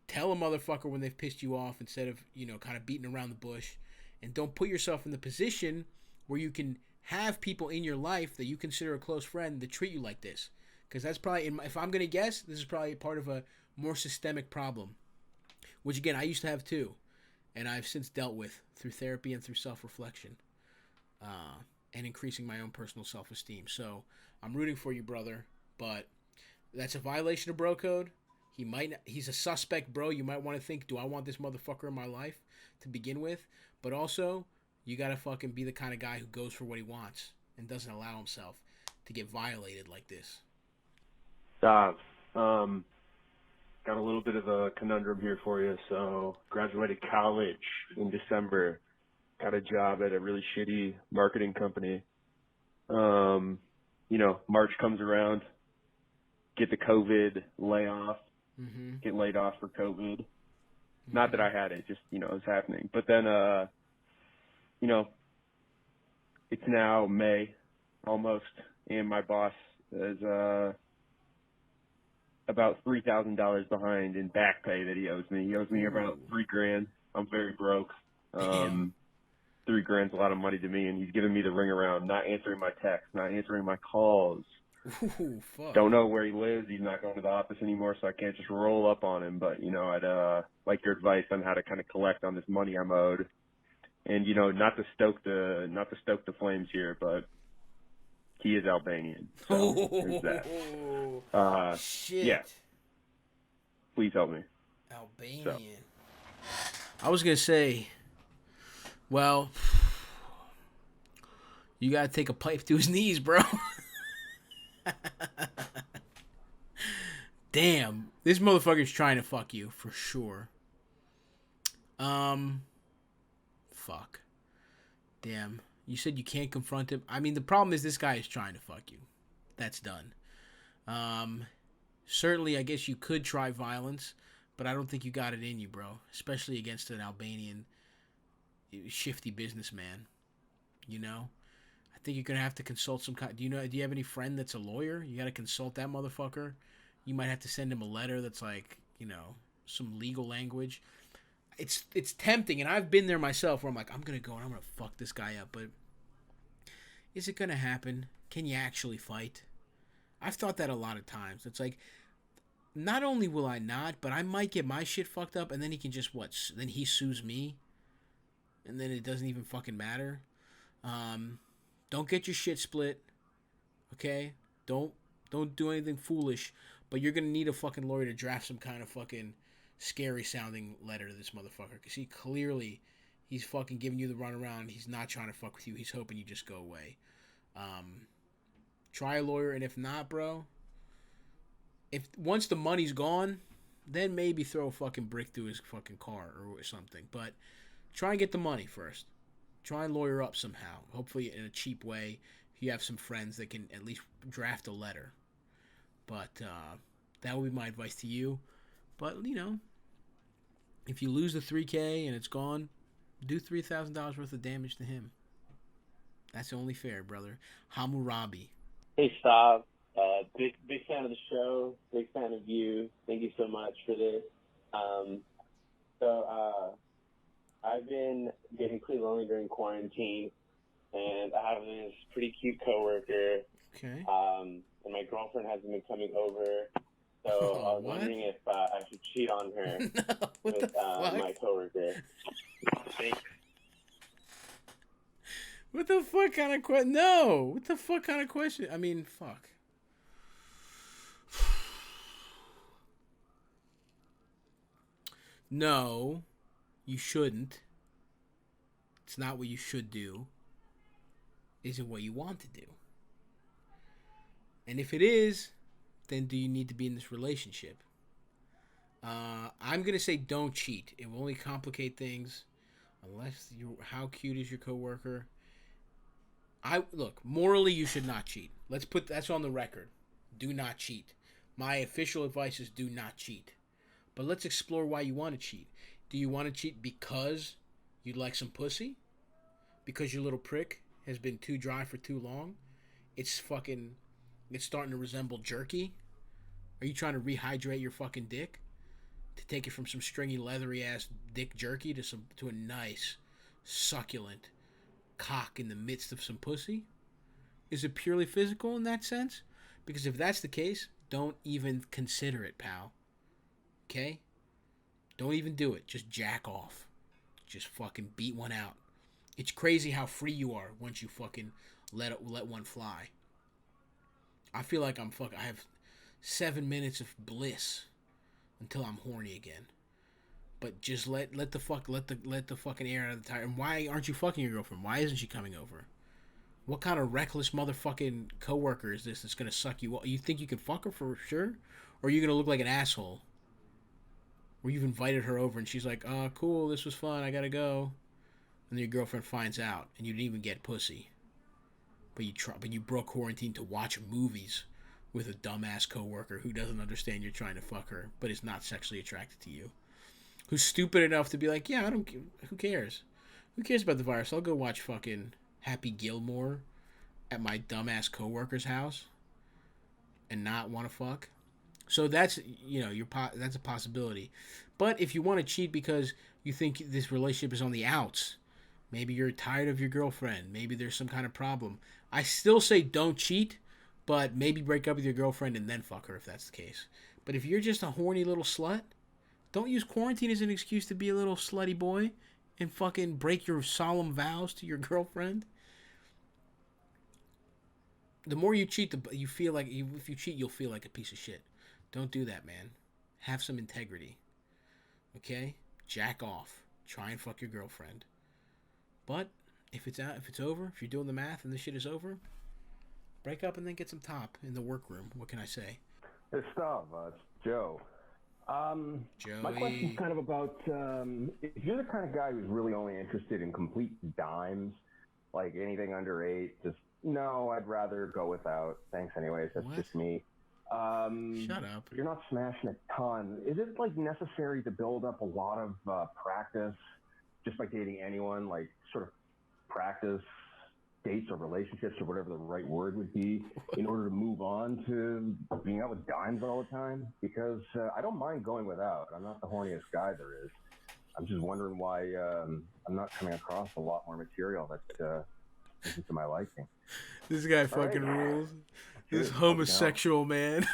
S2: Tell a motherfucker when they've pissed you off instead of, kind of beating around the bush. And don't put yourself in the position where you can have people in your life that you consider a close friend that treat you like this. Because that's probably, if I'm going to guess, this is probably part of a more systemic problem. Which, again, I used to have too. And I've since dealt with through therapy and through self-reflection. And increasing my own personal self-esteem. So, I'm rooting for you, brother. But that's a violation of bro code. He's a suspect, bro. You might want to think, do I want this motherfucker in my life to begin with? But also, you got to fucking be the kind of guy who goes for what he wants and doesn't allow himself to get violated like this.
S14: Got a little bit of a conundrum here for you. So, graduated college in December. Got a job at a really shitty marketing company.
S16: March comes around, get the COVID layoff,
S2: Mm-hmm.
S16: get laid off for COVID. Not that I had it, just, it was happening. But then, it's now May almost, and my boss is about $3,000 behind in back pay that he owes me. He owes me about $3,000. I'm very broke. $3,000's a lot of money to me, and he's giving me the ring around, not answering my texts, not answering my calls.
S2: Ooh, fuck.
S16: Don't know where he lives. He's not going to the office anymore, so I can't just roll up on him. But I'd like your advice on how to kind of collect on this money I'm owed, and not to stoke the flames here, but he is Albanian, so there's that.
S2: Shit.
S16: Yeah. Please help me.
S2: Albanian.
S16: So.
S2: I was gonna say, well, you gotta take a pipe to his knees, bro. Damn, this motherfucker's trying to fuck you for sure. Fuck. Damn. You said you can't confront him. I mean, the problem is this guy is trying to fuck you. That's done. Certainly, I guess you could try violence, but I don't think you got it in you, bro. Especially against an Albanian shifty businessman. I think you're gonna have to consult some kind. Do you have any friend that's a lawyer? You gotta consult that motherfucker. You might have to send him a letter that's like, some legal language. It's tempting, and I've been there myself where I'm like, I'm gonna go and I'm gonna fuck this guy up, but is it gonna happen? Can you actually fight? I've thought that a lot of times. It's like, not only will I not, but I might get my shit fucked up, and then he can just then he sues me, and then it doesn't even fucking matter. Don't get your shit split, okay? Don't do anything foolish, but you're gonna need a fucking lawyer to draft some kind of fucking scary sounding letter to this motherfucker, because he's fucking giving you the runaround. He's not trying to fuck with you. He's hoping you just go away. Try a lawyer, and if not, bro, once the money's gone, then maybe throw a fucking brick through his fucking car or something. But try and get the money first. Try and lawyer up somehow. Hopefully in a cheap way. If you have some friends that can at least draft a letter. But that would be my advice to you. But, if you lose the $3,000 and it's gone, do $3,000 worth of damage to him. That's only fair, brother. Hammurabi.
S17: Hey, Stav. Big fan of the show. Big fan of you. Thank you so much for this. I've been getting pretty lonely during quarantine, and I have this pretty cute coworker.
S2: Okay.
S17: And my girlfriend hasn't been coming over, so I was wondering if I should cheat on her with my coworker. Thanks.
S2: What the fuck kind of question? No. What the fuck kind of question? I mean, fuck. No, you shouldn't. It's not what you should do. Isn't what you want to do. And if it is, then do you need to be in this relationship? I'm going to say don't cheat. It will only complicate things. Unless how cute is your coworker? Look, morally you should not cheat. Let's put that's on the record. Do not cheat. My official advice is do not cheat. But let's explore why you want to cheat. Do you want to cheat because you'd like some pussy? Because your little prick has been too dry for too long? It's starting to resemble jerky? Are you trying to rehydrate your fucking dick? To take it from some stringy, leathery ass dick jerky to a nice, succulent cock in the midst of some pussy? Is it purely physical in that sense? Because if that's the case, don't even consider it, pal. Okay? Don't even do it. Just jack off. Just fucking beat one out. It's crazy how free you are once you fucking let one fly. I feel like I have 7 minutes of bliss until I'm horny again. But just let the fucking air out of the tire. And why aren't you fucking your girlfriend? Why isn't she coming over? What kind of reckless motherfucking coworker is this that's gonna suck you? You think you can fuck her for sure, or are you gonna look like an asshole? Where you've invited her over and she's like, "Oh, cool, this was fun. I gotta go," and then your girlfriend finds out and you didn't even get pussy. but you broke quarantine to watch movies with a dumbass coworker who doesn't understand you're trying to fuck her, but is not sexually attracted to you. Who's stupid enough to be like, yeah, who cares? Who cares about the virus? I'll go watch fucking Happy Gilmore at my dumbass coworker's house and not want to fuck. So that's, that's a possibility. But if you want to cheat because you think this relationship is on the outs, maybe you're tired of your girlfriend, maybe there's some kind of problem, I still say don't cheat, but maybe break up with your girlfriend and then fuck her if that's the case. But if you're just a horny little slut, don't use quarantine as an excuse to be a little slutty boy and fucking break your solemn vows to your girlfriend. The more you cheat, you feel like if you cheat, you'll feel like a piece of shit. Don't do that, man. Have some integrity. Okay? Jack off. Try and fuck your girlfriend. But if it's over, if you're doing the math and this shit is over, break up and then get some top in the workroom. What can I say?
S18: Hey, Stav, it's Joe. My question's kind of about if you're the kind of guy who's really only interested in complete dimes, like anything under 8, just no, I'd rather go without. Thanks anyways, that's just me.
S2: Shut up.
S18: You're not smashing a ton. Is it like necessary to build up a lot of practice just by dating anyone, like sort of practice dates or relationships or whatever the right word would be in order to move on to being out with dimes all the time? Because I don't mind going without. I'm not the horniest guy there is. I'm just wondering why I'm not coming across a lot more material that isn't to my liking.
S2: This guy fucking rules. This homosexual man.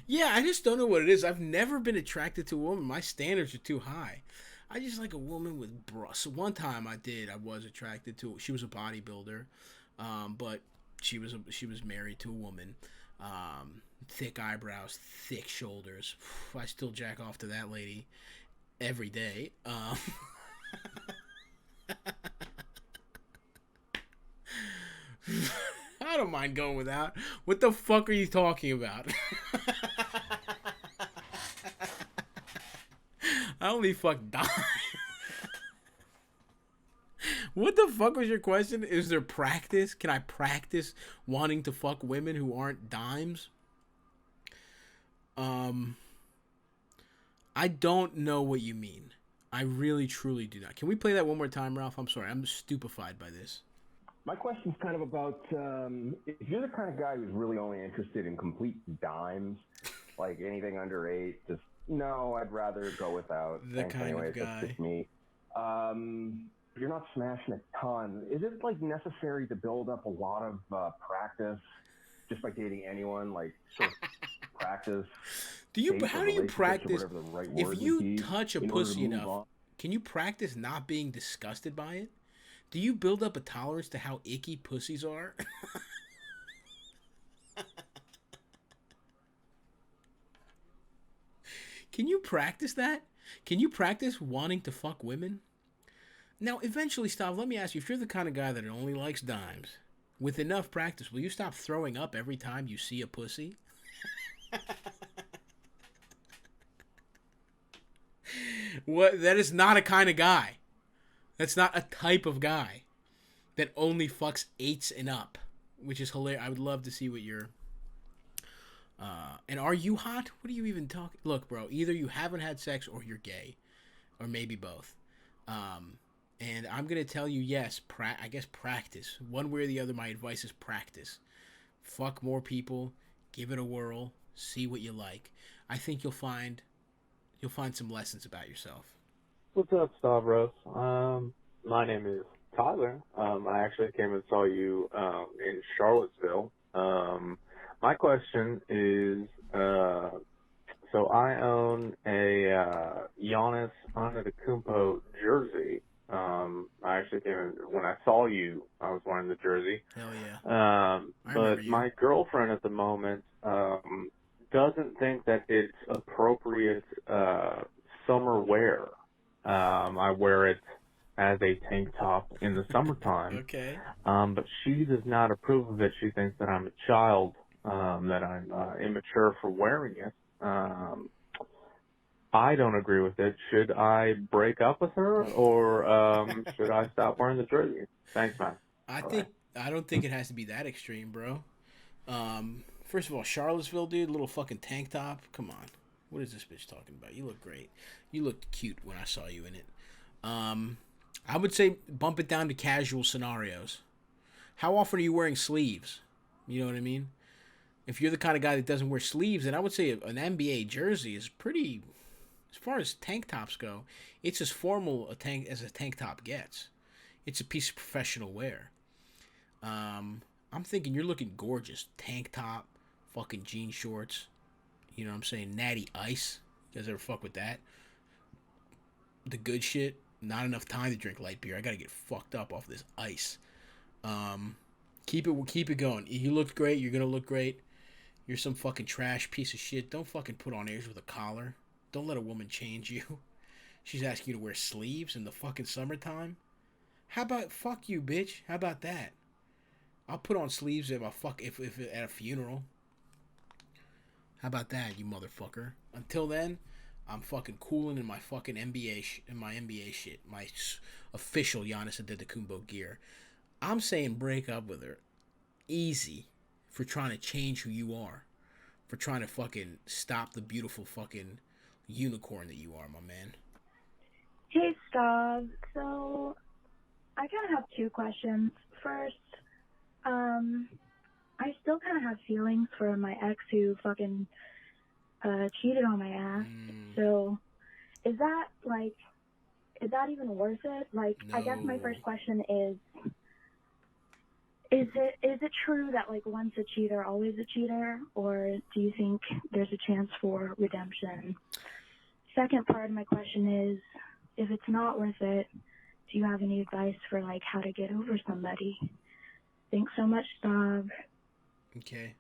S2: Yeah, I just don't know what it is. I've never been attracted to a woman. My standards are too high. I just like a woman with bras. So one time I was attracted to. She was a bodybuilder, but she was married to a woman. Thick eyebrows, thick shoulders. I still jack off to that lady every day. I don't mind going without. What the fuck are you talking about? I only fuck dime. What the fuck was your question? Is there practice? Can I practice wanting to fuck women who aren't dimes? I don't know what you mean. I really, truly do not. Can we play that one more time, Ralph? I'm sorry. I'm stupefied by this.
S18: My question's kind of about if you're the kind of guy who's really only interested in complete dimes, like anything under 8, just no, I'd rather go without. Thanks anyways, that's just me. You're not smashing a ton. Is it like necessary to build up a lot of practice just by dating anyone, like sort of practice?
S2: How do you practice?
S18: Right
S2: if you touch a pussy enough, can you practice not being disgusted by it? Do you build up a tolerance to how icky pussies are? Can you practice that? Can you practice wanting to fuck women? Now, eventually, Stav, let me ask you, if you're the kind of guy that only likes dimes, with enough practice, will you stop throwing up every time you see a pussy? What? That is not a kind of guy. That's not a type of guy that only fucks 8s and up, which is hilarious. I would love to see what you're... and are you hot? What are you even talking? Look, bro, either you haven't had sex or you're gay, or maybe both. And I'm going to tell you, yes, I guess practice. One way or the other, my advice is practice. Fuck more people, give it a whirl, see what you like. I think you'll find some lessons about yourself.
S19: What's up, Stavros? My name is Tyler. I actually came and saw you in Charlottesville. My question is, so I own a Giannis Antetokounmpo jersey. I actually came in, when I saw you, I was wearing the jersey.
S2: Hell yeah.
S19: But my girlfriend at the moment doesn't think that it's appropriate summer wear. I wear it as a tank top in the summertime.
S2: Okay.
S19: But she does not approve of it. She thinks that I'm a child, that I'm immature for wearing it. I don't agree with it. Should I break up with her, or should I stop wearing the jersey? Thanks, man.
S2: I don't think it has to be that extreme, bro. First of all, Charlottesville, dude, little fucking tank top. Come on, what is this bitch talking about? You look great. You looked cute when I saw you in it. I would say bump it down to casual scenarios. How often are you wearing sleeves? You know what I mean? If you're the kind of guy that doesn't wear sleeves, then I would say an NBA jersey is pretty, as far as tank tops go, it's as formal as a tank top gets. It's a piece of professional wear. I'm thinking you're looking gorgeous. Tank top, fucking jean shorts. You know what I'm saying? Natty Ice. You guys ever fuck with that? The good shit. Not enough time to drink light beer. I gotta get fucked up off this ice. Keep it going. You look great. You're gonna look great. You're some fucking trash piece of shit. Don't fucking put on airs with a collar. Don't let a woman change you. She's asking you to wear sleeves in the fucking summertime. How about fuck you, bitch? How about that? I'll put on sleeves if at a funeral. How about that, you motherfucker? Until then, I'm fucking cooling in my fucking NBA shit, my official Giannis Antetokounmpo gear. I'm saying break up with her, easy, for trying to change who you are, for trying to fucking stop the beautiful fucking unicorn that you are, my man.
S20: Hey, Stav. So, I kind of have two questions. First, I still kind of have feelings for my ex who fucking cheated on my ass. So, is that even worth it? Like, no. I guess my first question is it true that, like, once a cheater, always a cheater? Or do you think there's a chance for redemption? Second part of my question is, if it's not worth it, do you have any advice for, like, how to get over somebody? Thanks so much, Stav.
S2: Okay.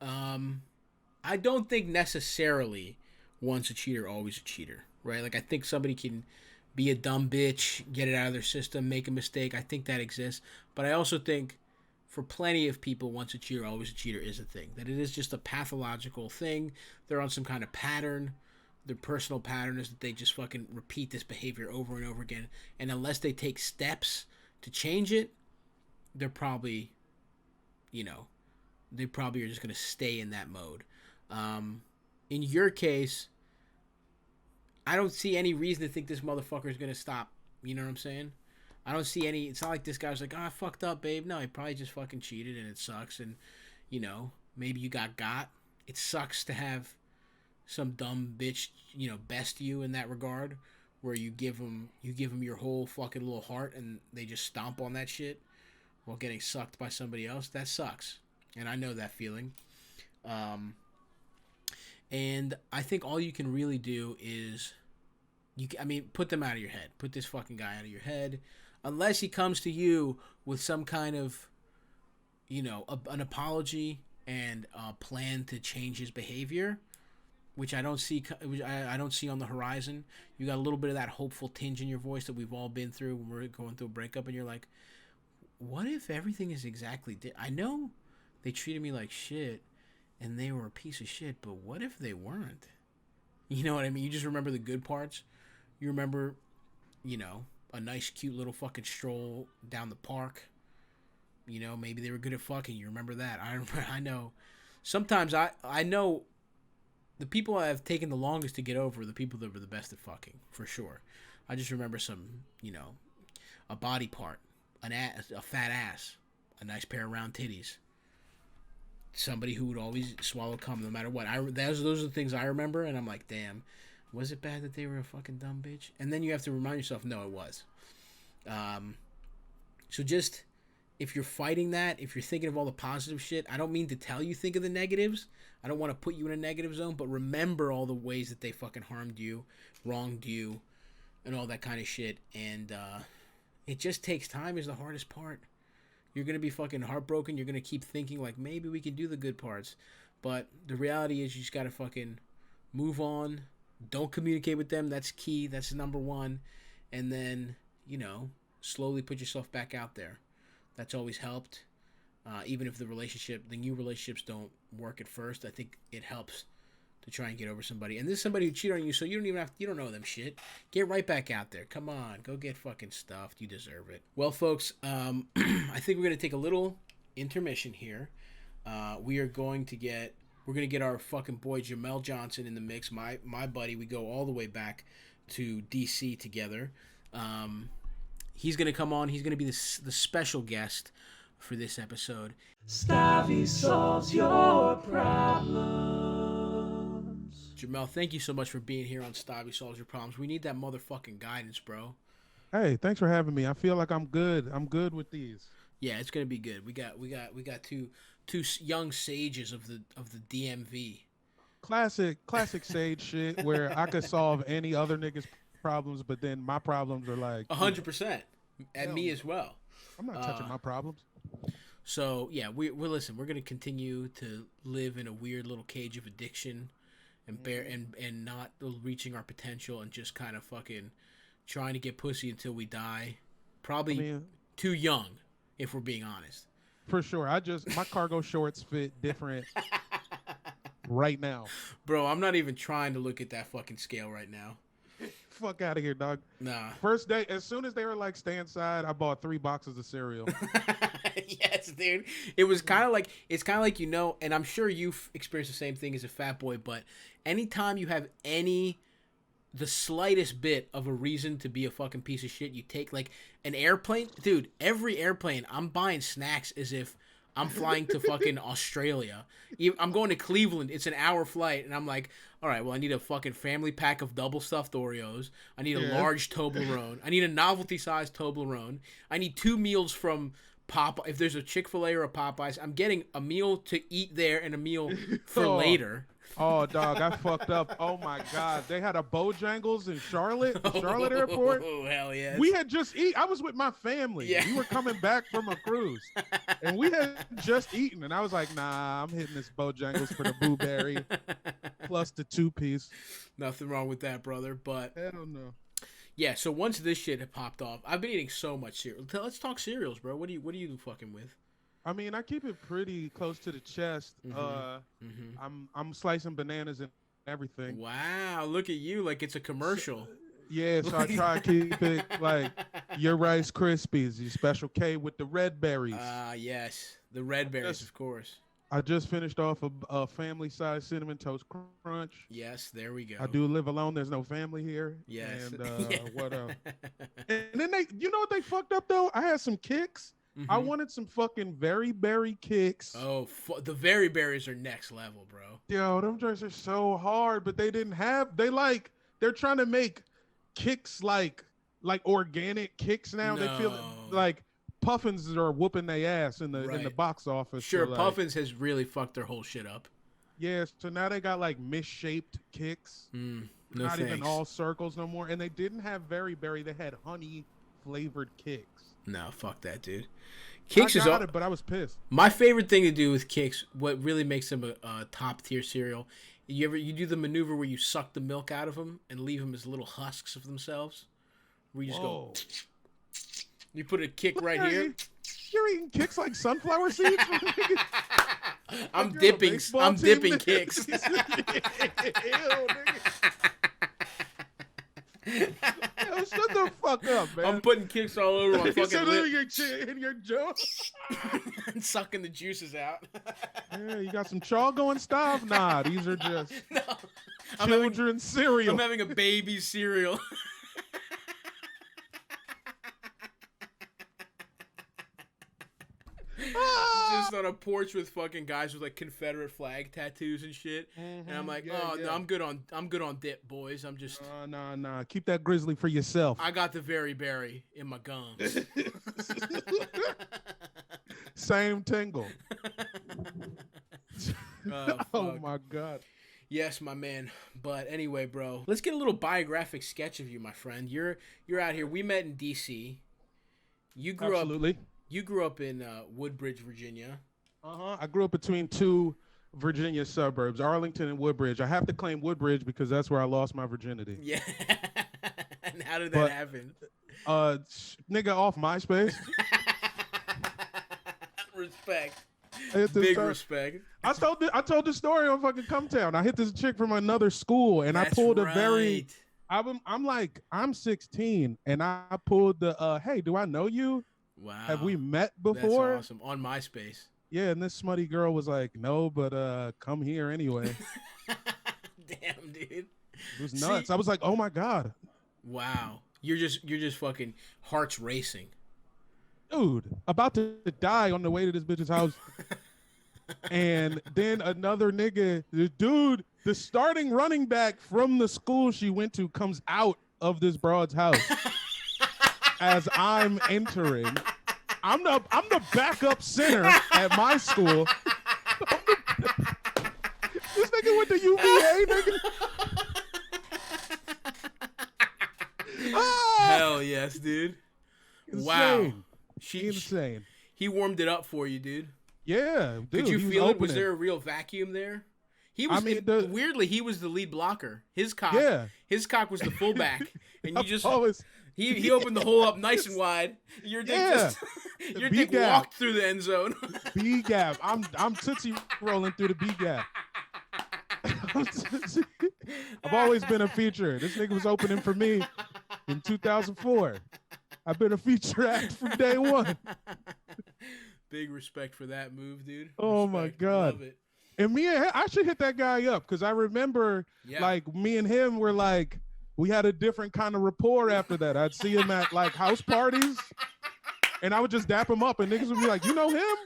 S2: I don't think necessarily once a cheater, always a cheater, right? Like, I think somebody can be a dumb bitch, get it out of their system, make a mistake. I think that exists. But I also think for plenty of people, once a cheater, always a cheater is a thing. That it is just a pathological thing. They're on some kind of pattern. Their personal pattern is that they just fucking repeat this behavior over and over again. And unless they take steps to change it, they're probably, they probably are just going to stay in that mode. In your case, I don't see any reason to think this motherfucker is going to stop. You know what I'm saying? I don't see any. It's not like this guy's like, I fucked up, babe. No, he probably just fucking cheated and it sucks. And, maybe you got. It sucks to have some dumb bitch, best you in that regard, where you give them your whole fucking little heart and they just stomp on that shit while getting sucked by somebody else. That sucks. And I know that feeling. And I think all you can really do is, put them out of your head. Put this fucking guy out of your head. Unless he comes to you with some kind of, an apology and a plan to change his behavior, which I don't see on the horizon. You got a little bit of that hopeful tinge in your voice that we've all been through when we're going through a breakup, and you're like, what if everything is exactly I know they treated me like shit and they were a piece of shit, but what if they weren't? You know what I mean? You just remember the good parts. You remember, a nice, cute little fucking stroll down the park. Maybe they were good at fucking. You remember that. I know. Sometimes I know the people I have taken the longest to get over are the people that were the best at fucking, for sure. I just remember some, a body part, a fat ass, a nice pair of round titties. Somebody who would always swallow cum no matter what. Those are the things I remember, and I'm like, damn, was it bad that they were a fucking dumb bitch? And then you have to remind yourself, no, it was. So just, if you're fighting that, if you're thinking of all the positive shit, I don't mean to tell you think of the negatives. I don't want to put you in a negative zone, but remember all the ways that they fucking harmed you, wronged you, and all that kind of shit. And it just takes time is the hardest part. You're going to be fucking heartbroken. You're going to keep thinking, like, maybe we can do the good parts. But the reality is you just got to fucking move on. Don't communicate with them. That's key. That's number one. And then, slowly put yourself back out there. That's always helped. Even if the new relationships don't work at first, I think it helps to try and get over somebody. And this is somebody who cheated on you, so you don't know them shit. Get right back out there. Come on, go get fucking stuffed. You deserve it. Well, folks, I think we're gonna take a little intermission here. We're gonna get our fucking boy Jamel Johnson in the mix. My buddy. We go all the way back to DC together. He's gonna come on. He's gonna be the special guest for this episode.
S1: Stavvy solves your problems.
S2: Jamel, thank you so much for being here on Stavvy Solves Your Problems. We need that motherfucking guidance, bro.
S21: Hey, thanks for having me. I feel like I'm good. I'm good with these.
S2: Yeah, it's gonna be good. We got two young sages of the DMV.
S21: Classic sage shit where I could solve any other nigga's problems, but then my problems are like
S2: 100%, and me as well.
S21: I'm not touching my problems.
S2: So yeah, we're gonna continue to live in a weird little cage of addiction, and not reaching our potential, and just kind of fucking trying to get pussy until we die. Probably too young, if we're being honest.
S21: For sure. My cargo shorts fit different right now.
S2: Bro, I'm not even trying to look at that fucking scale right now.
S21: Fuck out of here, dog.
S2: Nah.
S21: First day, as soon as they were like, stay inside, I bought 3 boxes of cereal.
S2: Yes, dude. It's kind of like, and I'm sure you've experienced the same thing as a fat boy, but anytime you have the slightest bit of a reason to be a fucking piece of shit, you take like an airplane. Dude, every airplane, I'm buying snacks as if I'm flying to fucking Australia. I'm going to Cleveland. It's an hour flight. And I'm like, all right, well, I need a fucking family pack of double stuffed Oreos. I need a large Toblerone. I need a novelty-sized Toblerone. I need 2 meals from Popeye. If there's a Chick-fil-A or a Popeyes, I'm getting a meal to eat there and a meal for later.
S21: Oh, dog, I fucked up. Oh, my God. They had a Bojangles in Charlotte, the Charlotte airport.
S2: Oh, hell yes.
S21: We had just eaten. I was with my family.
S2: Yeah.
S21: We were coming back from a cruise. And we had just eaten. And I was like, nah, I'm hitting this Bojangles for the blueberry plus the 2-piece.
S2: Nothing wrong with that, brother. But
S21: hell no.
S2: Yeah, so once this shit had popped off, I've been eating so much cereal. Let's talk cereals, bro. What are you fucking with?
S21: I mean, I keep it pretty close to the chest. I'm slicing bananas and everything.
S2: Wow, look at you, like it's a commercial.
S21: Yeah, so I try to keep it like your Rice Krispies, your Special K with the red berries.
S2: Yes, the red berries, of course.
S21: I just finished off a family-sized Cinnamon Toast Crunch.
S2: Yes, there we go.
S21: I do live alone. There's no family here.
S2: Yes.
S21: And what else? And then you know what they fucked up though? I had some kicks. I wanted some fucking Very Berry kicks.
S2: Oh, the Very Berries are next level, bro.
S21: Yo, them drinks are so hard, but they didn't have. They're trying to make kicks like organic kicks now.
S2: No.
S21: They feel like Puffins are whooping their ass in the box office.
S2: Sure,
S21: so
S2: Puffins has really fucked their whole shit up.
S21: Yeah, so now they got like misshaped kicks. Not even all circles no more. And they didn't have Very Berry. They had honey flavored kicks.
S2: No, fuck that, dude. Kicks
S21: but I was pissed.
S2: My favorite thing to do with Kicks, what really makes them a top tier cereal, you do the maneuver where you suck the milk out of them and leave them as little husks of themselves, where you just go. You put a kick right here.
S21: You're eating Kicks like sunflower seeds.
S2: I'm dipping Kicks.
S21: Yo, shut the fuck up, man.
S2: I'm putting Kicks all over my fucking lip.
S21: In your jaw.
S2: And sucking the juices out.
S21: Yeah, you got some chaw going, Stav? Nah, these are just children's cereal.
S2: I'm having a baby cereal. Just on a porch with fucking guys with like Confederate flag tattoos and shit, and I'm like, no, I'm good on dip, boys. I'm just
S21: nah. Keep that grizzly for yourself.
S2: I got the Very Berry in my gums.
S21: Same tingle.
S2: Oh
S21: my god.
S2: Yes, my man. But anyway, bro, let's get a little biographic sketch of you, my friend. You're out here. We met in DC. You grew
S21: Absolutely.
S2: You grew up in Woodbridge, Virginia.
S21: I grew up between 2 Virginia suburbs, Arlington and Woodbridge. I have to claim Woodbridge because that's where I lost my virginity.
S2: Yeah. And how did that happen?
S21: Nigga off MySpace.
S2: Respect.
S5: I hit this
S2: Big
S5: girl.
S2: respect.
S5: I told the story on fucking Cumtown. I hit this chick from another school, and I pulled a very. I'm 16, and I pulled the hey, do I know you?
S2: Wow.
S5: Have we met before?
S2: That's awesome. On MySpace.
S5: Yeah, and this smutty girl was like, no, but come here anyway.
S2: Damn, dude.
S5: It was nuts. I was like, oh my God.
S2: Wow. You're just fucking hearts racing.
S5: Dude, about to die on the way to this bitch's house. And then another nigga, the starting running back from the school she went to comes out of this broad's house as I'm entering. I'm the backup center at my school. This nigga went to UVA, nigga.
S2: Hell yes, dude.
S5: Insane.
S2: Wow.
S5: Insane.
S2: He warmed it up for you, dude.
S5: Yeah, dude.
S2: Could you feel it? Was there a real vacuum there? He was. Weirdly, he was the lead blocker. His cock was the fullback, and you just he opened the hole up nice and wide. Your dick your dick walked through the end zone.
S5: B gap. I'm tootsie rolling through the B gap. I've always been a feature. This nigga was opening for me in 2004. I've been a feature act from day one.
S2: Big respect for that move, dude.
S5: Oh my God.
S2: Love it.
S5: And I should hit that guy up because I remember like me and him were like, we had a different kind of rapport after that. I'd see him at like house parties and I would just dap him up and niggas would be like, you know him?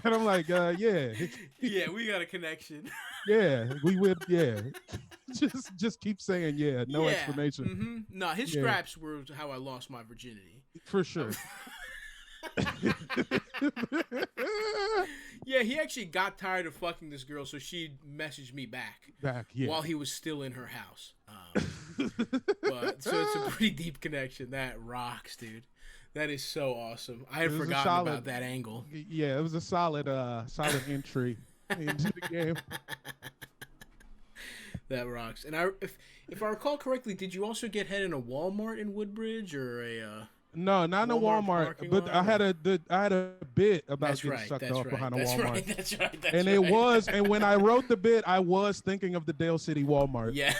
S5: And I'm like, yeah.
S2: Yeah, we got a connection.
S5: Yeah, we would, yeah. Just keep saying yeah, no explanation.
S2: Mm-hmm. No, his scraps were how I lost my virginity.
S5: For sure.
S2: Yeah, he actually got tired of fucking this girl, so she messaged me back. While he was still in her house. But so it's a pretty deep connection. That rocks, dude. That is so awesome. I had forgotten about that angle.
S5: Yeah, it was a solid entry into the game.
S2: That rocks. And if I recall correctly, did you also get head in a Walmart in Woodbridge or a?
S5: No, not in a Walmart. But I had a bit about getting sucked off behind a Walmart.
S2: That's right.
S5: And it was, and when I wrote the bit, I was thinking of the Dale City Walmart.
S2: Yeah.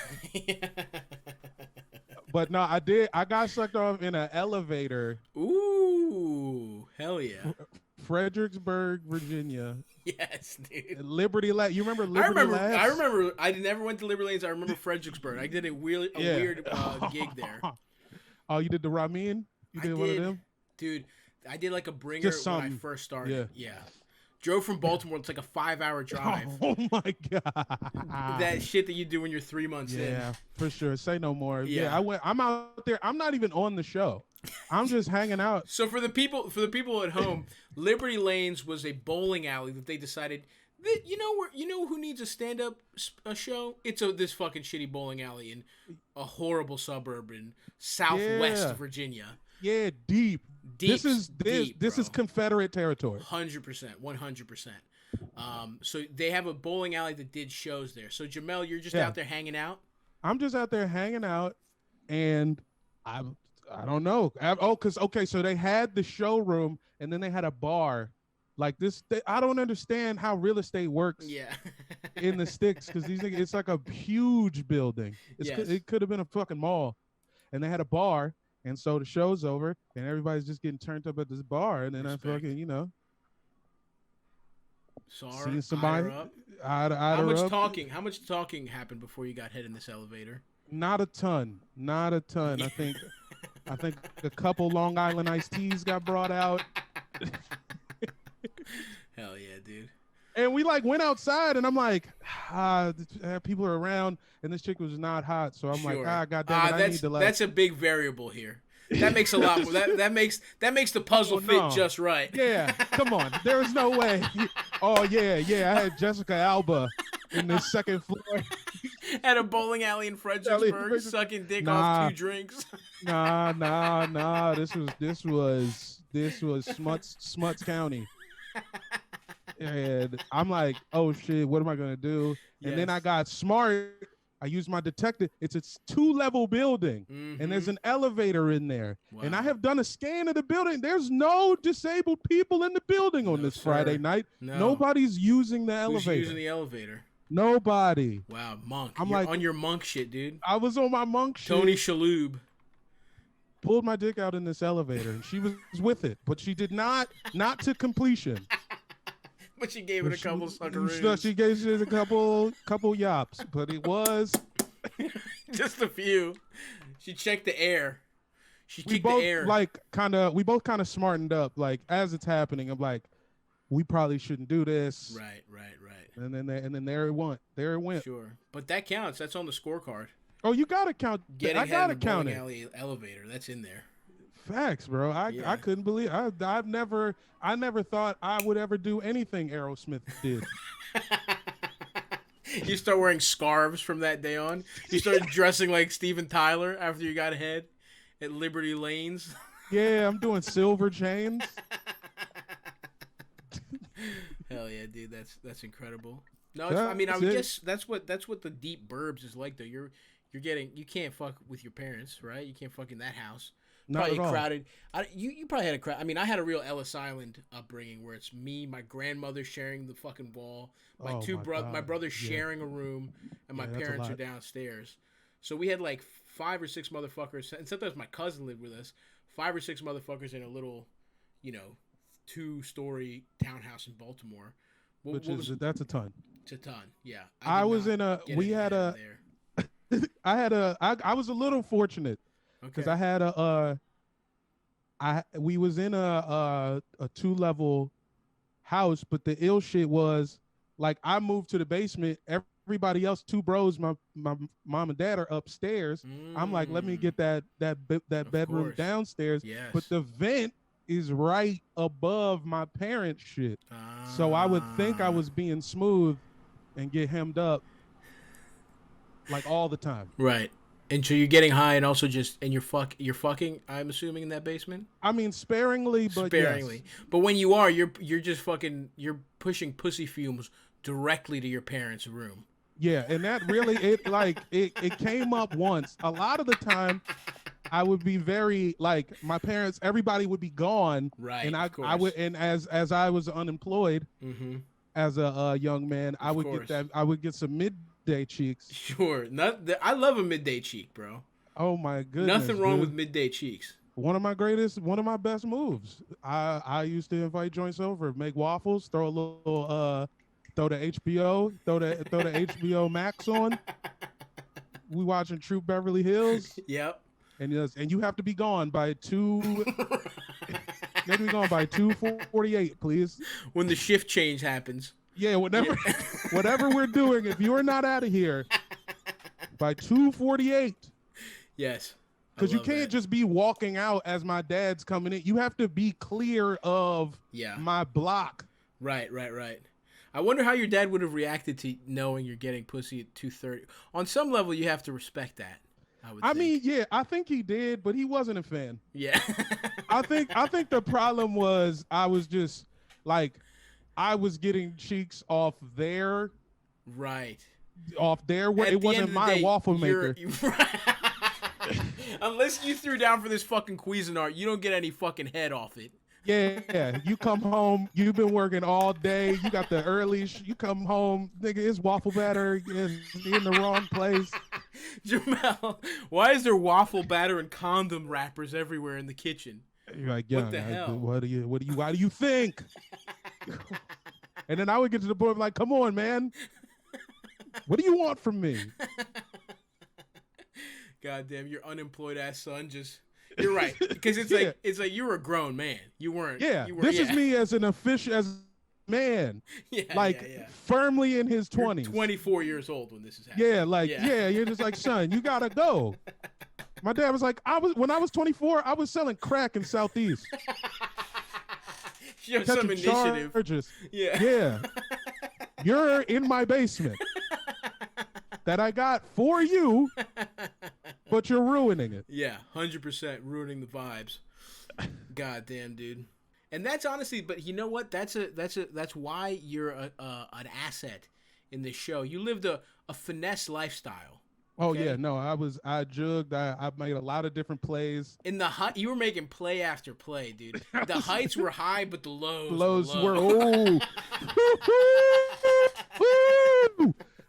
S5: But no, I got sucked off in an elevator.
S2: Ooh, hell yeah.
S5: Fredericksburg, Virginia.
S2: Yes, dude.
S5: Liberty Lane. You remember Liberty Lane?
S2: I remember. I never went to Liberty Lanes. I remember Fredericksburg. I did a weird gig there.
S5: Oh, you did the Ramin? You did one of them?
S2: Dude, I did like a bringer when I first started. Yeah. Drove from Baltimore. It's like a 5-hour drive.
S5: Oh my God.
S2: That shit that you do when you're 3 months in.
S5: Yeah, for sure. Say no more. Yeah, I'm out there. I'm not even on the show. I'm just hanging out.
S2: So for the people at home, Liberty Lanes was a bowling alley that they decided, you know who needs a stand-up show? It's this fucking shitty bowling alley in a horrible suburb in Southwest Virginia.
S5: Yeah, deep. This is
S2: deep,
S5: Confederate territory.
S2: 100%, 100%. So they have a bowling alley that did shows there. So Jamel, you're just out there hanging out?
S5: I'm just out there hanging out, and I don't know. So they had the showroom, and then they had a bar. Like this, I don't understand how real estate works. In the sticks, because it's like a huge building. It could have been a fucking mall, and they had a bar. And so the show's over, and everybody's just getting turned up at this bar, and then I fucking, seeing somebody.
S2: How much talking happened before you got hit in this elevator?
S5: Not a ton. I think a couple Long Island iced teas got brought out.
S2: Hell yeah, dude.
S5: And we went outside, and I'm like, people are around, and this chick was not hot, so I'm like, goddamn it, I need to
S2: That's a big variable here. That makes a lot more. That makes the puzzle fit just right.
S5: Yeah, come on, there is no way. Oh yeah, I had Jessica Alba in the second floor
S2: at a bowling alley in Fredericksburg, sucking dick off 2 drinks.
S5: Nah. This was Smuts County. And I'm like, oh shit, what am I gonna do? And then I got smart.
S21: I use my detective. It's a 2-level building, and there's an elevator in there. Wow. And I have done a scan of the building. There's no disabled people in the building on this Friday night. No. Nobody's using the elevator.
S2: Who's using the elevator?
S21: Nobody.
S2: Wow, monk.
S21: I'm
S2: You're
S21: like
S2: on your monk shit, dude.
S21: I was on my monk shit.
S2: Tony Shalhoub
S21: pulled my dick out in this elevator, and she was with it, but she did not to completion.
S2: But she gave it a couple suckaroos.
S21: She gave it a couple yops, but it was
S2: just a few. She checked the air. She kicked the air.
S21: We both kind of smartened up. Like as it's happening, I'm like, we probably shouldn't do this.
S2: Right.
S21: And then there it went.
S2: Sure, but that counts. That's on the scorecard.
S21: Oh, you gotta count. I gotta count it.
S2: Alley elevator. That's in there.
S21: Facts, bro. I couldn't believe. I never thought I would ever do anything Aerosmith did.
S2: You start wearing scarves from that day on. You started dressing like Steven Tyler after you got ahead at Liberty Lanes.
S21: Yeah, I'm doing silver chains.
S2: Hell yeah, dude. That's incredible. No, I would guess that's what the deep burbs is like though. You can't fuck with your parents, right? You can't fuck in that house. Probably crowded. You probably had a crowd. I mean, I had a real Ellis Island upbringing where it's me, my grandmother sharing the fucking wall, my brothers sharing a room, and my parents are downstairs. So we had like 5 or 6 motherfuckers, and sometimes my cousin lived with us. 5 or 6 motherfuckers in a little, 2-story townhouse in Baltimore.
S21: That's a ton.
S2: It's a ton. Yeah.
S21: I was in a. We had a. I was a little fortunate. Because I had we was in a 2-level house, but the ill shit was like I moved to the basement. Everybody else, 2 bros, my mom and dad are upstairs. I'm like, let me get that bedroom downstairs.
S2: Yes.
S21: But the vent is right above my parents' shit. So I would think I was being smooth and get hemmed up like all the time.
S2: Right. And so you're getting high and also you're fucking, I'm assuming, in that basement?
S21: I mean, sparingly, but
S2: sparingly.
S21: Yes.
S2: But when you are, you're just fucking, you're pushing pussy fumes directly to your parents' room.
S21: Yeah, and that really, it came up once. A lot of the time, I would be very, like, my parents, everybody would be gone.
S2: Right,
S21: and I would, and as I was unemployed, as a young man, I would get some midday cheeks.
S2: Sure. I love a midday cheek, bro.
S21: Oh my goodness.
S2: Nothing wrong with midday cheeks.
S21: One of my best moves. I used to invite joints over, make waffles, throw a little throw the HBO HBO Max on. We watching True Beverly Hills.
S2: Yep.
S21: And you have to be gone by 2 Maybe be gone by 2:48, please.
S2: When the shift change happens.
S21: Yeah, whatever we're doing, if you're not out of here by 2:48.
S2: Yes.
S21: Because you can't just be walking out as my dad's coming in. You have to be clear of my block.
S2: Right. I wonder how your dad would have reacted to knowing you're getting pussy at 2:30. On some level, you have to respect that. I
S21: mean, yeah, I think he did, but he wasn't a fan.
S2: Yeah.
S21: I think the problem was I was just like, I was getting cheeks off their
S2: right.
S21: Off their way. It wasn't my waffle maker.
S2: Unless you threw down for this fucking Cuisinart, you don't get any fucking head off it.
S21: Yeah, you come home, you've been working all day, you got the early, you come home, nigga, it's waffle batter is in the wrong place.
S2: Jamel, why is there waffle batter and condom wrappers everywhere in the kitchen?
S21: You're like, yeah,
S2: what the hell?
S21: Why do you think? And then I would get to the point of like, come on, man. What do you want from me?
S2: Goddamn, your unemployed ass son just... You're right, because it's like you were a grown man. You weren't.
S21: Yeah, this is me as an official, as man. Firmly in his 20s.
S2: 24 years old when this is happening.
S21: Yeah, you're just like, son, you gotta go. My dad was like, when I was 24, I was selling crack in Southeast.
S2: Show some initiative.
S21: Charges. Yeah. You're in my basement that I got for you, but you're ruining it.
S2: Yeah, 100% ruining the vibes. Goddamn, dude. And that's honestly, but you know what? That's why you're an asset in this show. You lived a finesse lifestyle.
S21: Oh yeah, no, I jugged. I made a lot of different plays.
S2: In the height, you were making play after play, dude. The heights were high, but the lows
S21: Were
S2: low.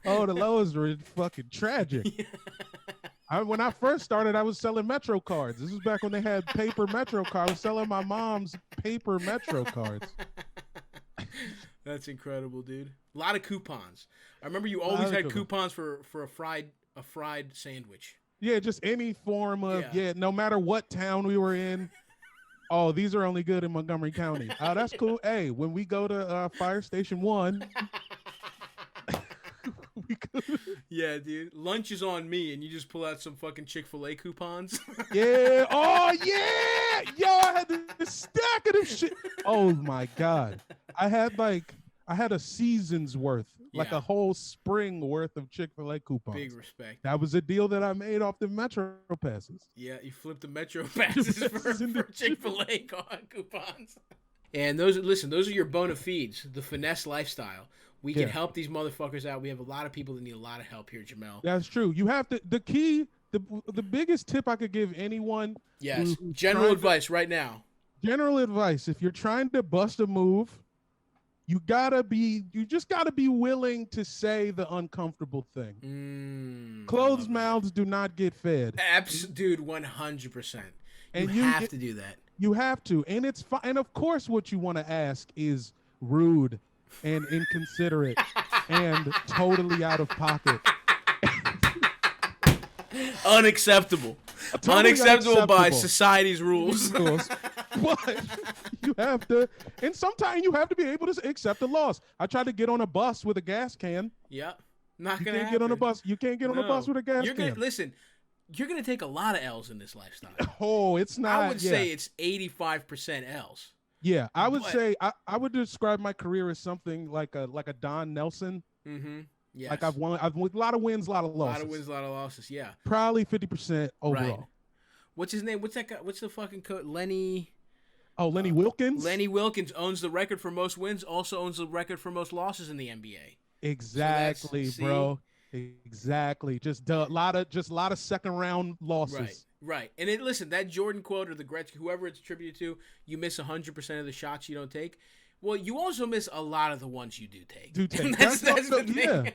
S21: Oh, the lows were fucking tragic. When I first started, I was selling Metro cards. This was back when they had paper Metro cards. I was selling my mom's paper Metro cards.
S2: That's incredible, dude. A lot of coupons. I remember you always had coupons for a fried sandwich.
S21: Yeah, just any form of no matter what town we were in. Oh, these are only good in Montgomery County. Oh, that's cool. Hey, when we go to Fire Station 1.
S2: Yeah, dude. Lunch is on me, and you just pull out some fucking Chick-fil-A coupons.
S21: Yeah. Oh, yeah. Yo, I had this stack of this shit. Oh, my God. I had a season's worth, like a whole spring worth of Chick-fil-A coupons.
S2: Big respect.
S21: That was a deal that I made off the Metro passes.
S2: Yeah, you flipped the Metro passes for Chick-fil-A coupons. And those are your bona fides, the finesse lifestyle. We can help these motherfuckers out. We have a lot of people that need a lot of help here, Jamel.
S21: That's true. You have to. The key, the biggest tip I could give anyone.
S2: Yes. General advice right now.
S21: General advice: if you're trying to bust a move, you just gotta be willing to say the uncomfortable thing. Closed mouths do not get fed.
S2: Dude, 100%.
S21: And
S2: you have to do that.
S21: You have to, and it's fine. And of course, what you want to ask is rude and inconsiderate and totally out of pocket.
S2: Unacceptable.
S21: Totally
S2: unacceptable by society's rules.
S21: But you have to, and sometimes you have to be able to accept a loss. I tried to get on a bus with a gas can.
S2: Yep. Not
S21: you
S2: gonna
S21: can't
S2: happen.
S21: get on a bus. You can't get on a bus with a gas can.
S2: Listen, you're gonna take a lot of L's in this lifestyle.
S21: Oh, it's not.
S2: I would say it's 85% L's.
S21: Yeah, I would say I would describe my career as something like a Don Nelson.
S2: Mm-hmm. Yes.
S21: Like I've won a lot of wins, a lot of losses.
S2: A lot of wins, a lot of losses. Yeah.
S21: Probably 50% overall.
S2: Right. What's his name? What's that guy? What's the fucking coach? Lenny.
S21: Oh, Lenny Wilkins.
S2: Lenny Wilkins owns the record for most wins. Also owns the record for most losses in the NBA.
S21: Exactly, bro. Exactly. Just a lot of second round losses.
S2: Right. And listen, that Jordan quote or the Gretzky, whoever it's attributed to, you miss 100% of the shots you don't take. Well, you also miss a lot of the ones you do take. That's the thing. Yeah.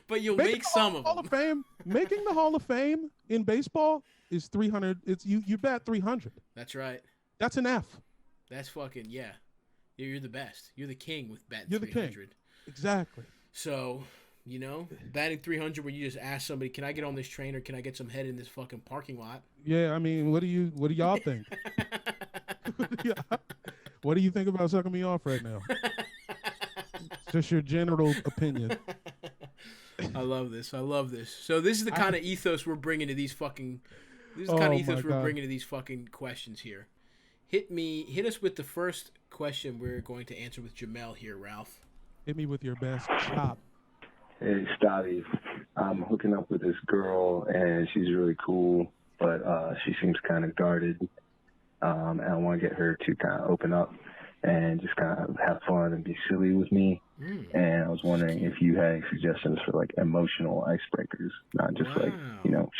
S2: But you'll make some of them.
S21: Hall of Fame, making the Hall of Fame in baseball is 300. It's you bat 300.
S2: That's right.
S21: That's an F.
S2: That's fucking You're the best. You're the king with batting 300.
S21: You're the king. Exactly.
S2: So, batting 300 where you just ask somebody, "Can I get on this train or can I get some head in this fucking parking lot?"
S21: Yeah, I mean, what do y'all think? What do you think about sucking me off right now? Just your general opinion.
S2: I love this. So this is the kind of ethos we're bringing to these fucking. This is the kind of ethos we're bringing to these fucking questions here. Hit us with the first question we're going to answer with Jamel here, Ralph.
S21: Hit me with your best chop.
S14: Hey, Stavvy. I'm hooking up with this girl, and she's really cool, but she seems kind of guarded. And I want to get her to kind of open up and just kind of have fun and be silly with me. And I was wondering if you had any suggestions for, like, emotional icebreakers, not just, like,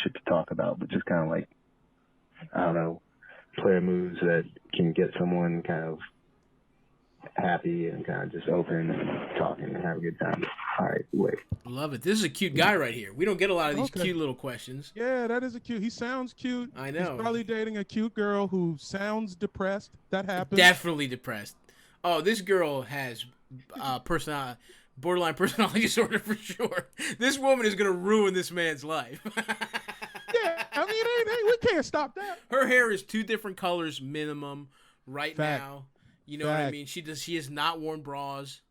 S14: shit to talk about, but just kind of, like, I don't know, player moves that can get someone kind of happy and kind of just open and talking and have a good time. All right, wait.
S2: Love it. This is a cute guy right here. We don't get a lot of these cute little questions.
S21: Yeah, that is a cute. He sounds cute.
S2: I know.
S21: He's probably dating a cute girl who sounds depressed. That happens.
S2: Definitely depressed. Oh, this girl has borderline personality disorder for sure. This woman is gonna ruin this man's life.
S21: Yeah, I mean, we can't stop that.
S2: Her hair is 2 different colors minimum now. You know what I mean? She has not worn bras.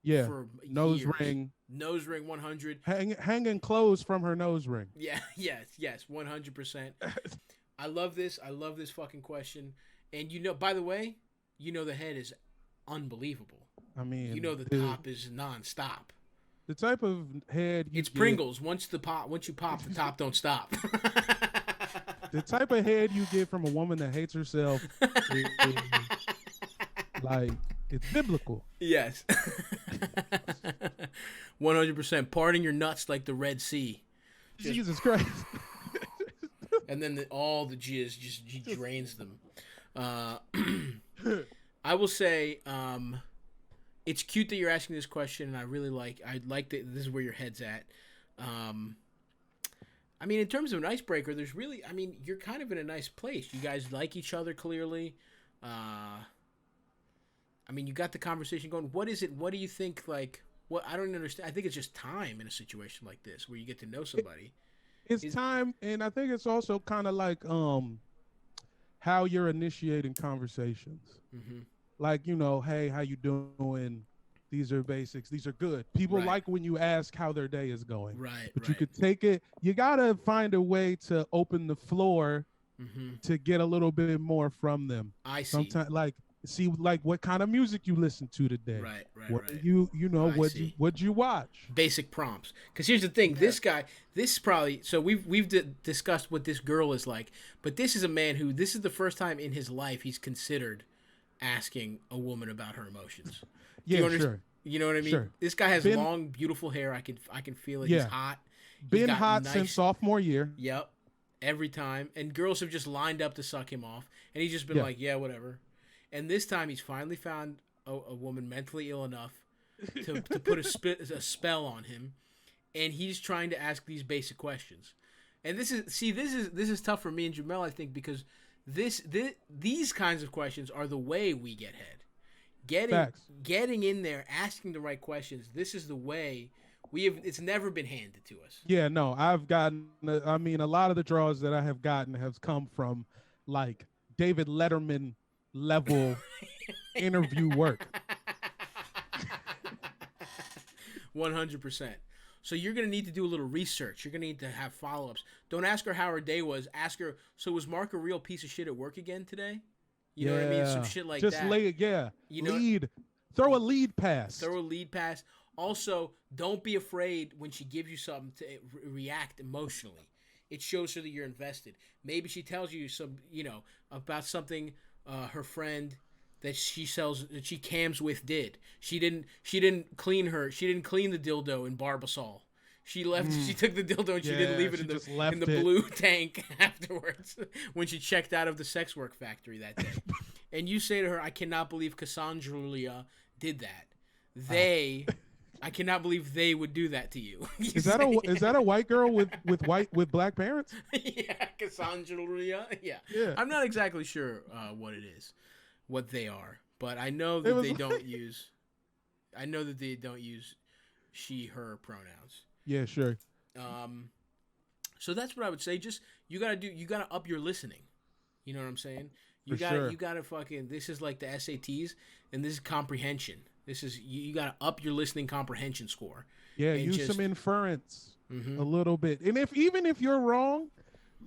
S21: Yeah.
S2: For
S21: nose
S2: years.
S21: ring.
S2: Nose ring 100.
S21: Hanging clothes from her nose ring.
S2: Yeah. Yes. 100%. I love this. I love this fucking question. And by the way, the head is unbelievable.
S21: I mean,
S2: the top is nonstop.
S21: The type of head
S2: it's Pringles. Once you pop, the top don't stop.
S21: The type of head you get from a woman that hates herself is like, it's biblical.
S2: Yes. 100%. Parting your nuts like the Red Sea.
S21: Jesus Christ.
S2: And then all the jizz just drains them. I will say, it's cute that you're asking this question, and I like that this is where your head's at. I mean, in terms of an icebreaker, you're kind of in a nice place. You guys like each other clearly. I mean, you got the conversation going. What is it? What do you think? Like, what? I don't understand. I think it's just time in a situation like this where you get to know somebody.
S21: It's time, and I think it's also kind of like how you're initiating conversations.
S2: Mm-hmm.
S21: Like, hey, how you doing? These are basics. These are good. People like when you ask how their day is going.
S2: Right.
S21: But you could take it. You gotta find a way to open the floor to get a little bit more from them.
S2: I see.
S21: Sometimes, see what kind of music you listen to today.
S2: Right.
S21: What'd you watch?
S2: Basic prompts. Because here's the thing, we've discussed what this girl is like, but this is a man who, this is the first time in his life he's considered asking a woman about her emotions.
S21: Sure.
S2: You know what I mean?
S21: Sure.
S2: This guy has long, beautiful hair. I can feel it. He's hot.
S21: Been hot since sophomore year.
S2: Yep. Every time. And girls have just lined up to suck him off. And he's just been like, yeah, whatever. And this time he's finally found a woman mentally ill enough to put a spell on him. And he's trying to ask these basic questions. And this is tough for me and Jamel, I think, because these kinds of questions are the way we get head. Getting in there, asking the right questions. This is the way it's never been handed to us.
S21: Yeah, no, I've gotten. I mean, a lot of the draws that I have gotten have come from like David Letterman level interview work.
S2: 100%. So you're gonna need to do a little research. You're gonna need to have follow-ups. Don't ask her how her day was. Ask her. So was Mark a real piece of shit at work again today? You know what I mean? Some shit like
S21: just
S2: that.
S21: Lay it, lead. Throw a lead pass.
S2: Also, don't be afraid when she gives you something to react emotionally. It shows her that you're invested. Maybe she tells you about something her friend that she cams with did. She didn't clean the dildo in Barbasol. She left. She took the dildo and she didn't leave it in the blue tank afterwards when she checked out of the sex work factory that day. And you say to her, "I cannot believe Cassandra did that. I cannot believe they would do that to you."
S21: Is that a white girl with black parents?
S2: Yeah, Cassandra. Yeah. I'm not exactly sure what they are, but I know that they don't use. I know that they don't use she, her pronouns.
S21: Yeah, sure.
S2: So that's what I would say. Just you gotta up your listening. You know what I'm saying? You gotta fucking. This is like the SATs, and this is comprehension. This is you gotta up your listening comprehension score.
S21: Yeah, use some inference a little bit, and even if you're wrong,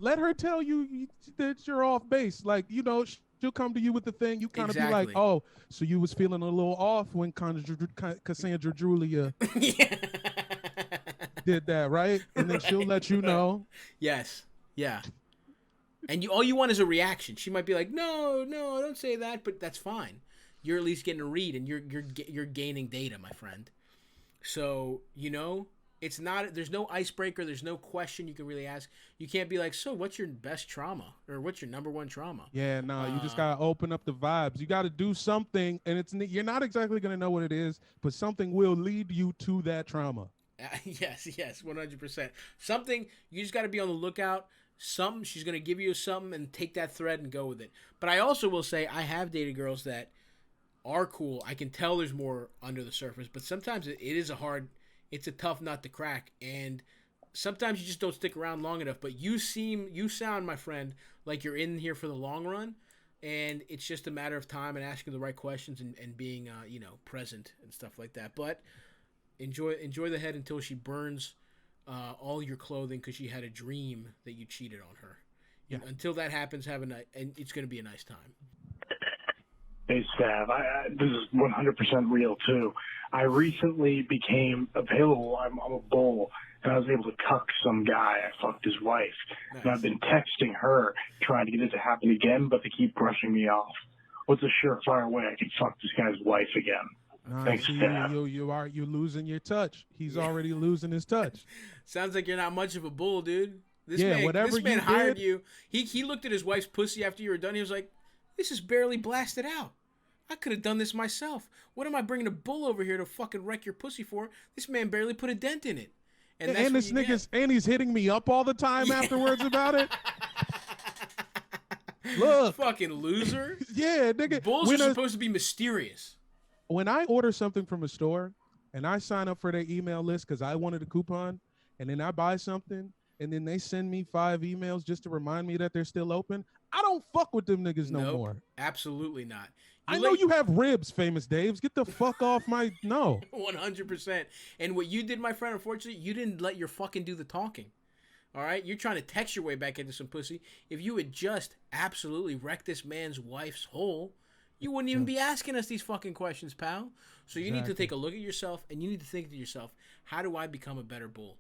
S21: let her tell you that you're off base. Like she'll come to you with the thing. You kind of be like, oh, so you was feeling a little off when Cassandra Julia did that, right? And then she'll let you know.
S2: Yes. Yeah. And all you want is a reaction. She might be like, no, don't say that, but that's fine. You're at least getting a read, and you're gaining data, my friend. So it's not. There's no icebreaker. There's no question you can really ask. You can't be like, so what's your best trauma, or what's your number one trauma?
S21: Yeah, no, you just gotta open up the vibes. You gotta do something, and you're not exactly gonna know what it is, but something will lead you to that trauma.
S2: Yes, 100%. Something, you just got to be on the lookout. Something, she's going to give you something and take that thread and go with it. But I also will say I have dated girls that are cool. I can tell there's more under the surface, but sometimes it's a tough nut to crack. And sometimes you just don't stick around long enough. But you sound, my friend, like you're in here for the long run. And it's just a matter of time and asking the right questions and being, present and stuff like that. But enjoy the head until she burns all your clothing because she had a dream that you cheated on her. Yeah. Until that happens, and it's going to be a nice time.
S3: Hey, Stav, this is 100% real, too. I recently became available. I'm a bull, and I was able to cuck some guy. I fucked his wife. Nice. And I've been texting her, trying to get it to happen again, but they keep brushing me off. What's a surefire way I can fuck this guy's wife again?
S21: Nah,
S15: Thanks,
S21: see,
S15: Steph.
S21: you're losing your touch. He's already losing his touch.
S2: Sounds like you're not much of a bull, dude. This
S21: whatever
S2: man
S21: you
S2: hired
S21: did,
S2: you. He looked at his wife's pussy after you were done. He was like, "This is barely blasted out. I could have done this myself. What am I bringing a bull over here to fucking wreck your pussy for? This man barely put a dent in it." And that's
S21: this nigga's and he's hitting me up all the time afterwards about it. Look,
S2: fucking loser.
S21: Yeah, nigga.
S2: Bulls are supposed to be mysterious.
S21: When I order something from a store and I sign up for their email list because I wanted a coupon, and then I buy something and then they send me 5 emails just to remind me that they're still open, I don't fuck with them niggas no more.
S2: Absolutely not.
S21: I know you have ribs, Famous Daves. Get the fuck off my... No.
S2: 100%. And what you did, my friend, unfortunately, you didn't let your fucking do the talking. All right? You're trying to text your way back into some pussy. If you had just absolutely wrecked this man's wife's hole, you wouldn't even be asking us these fucking questions, pal. So you need to take a look at yourself, and you need to think to yourself, how do I become a better bull?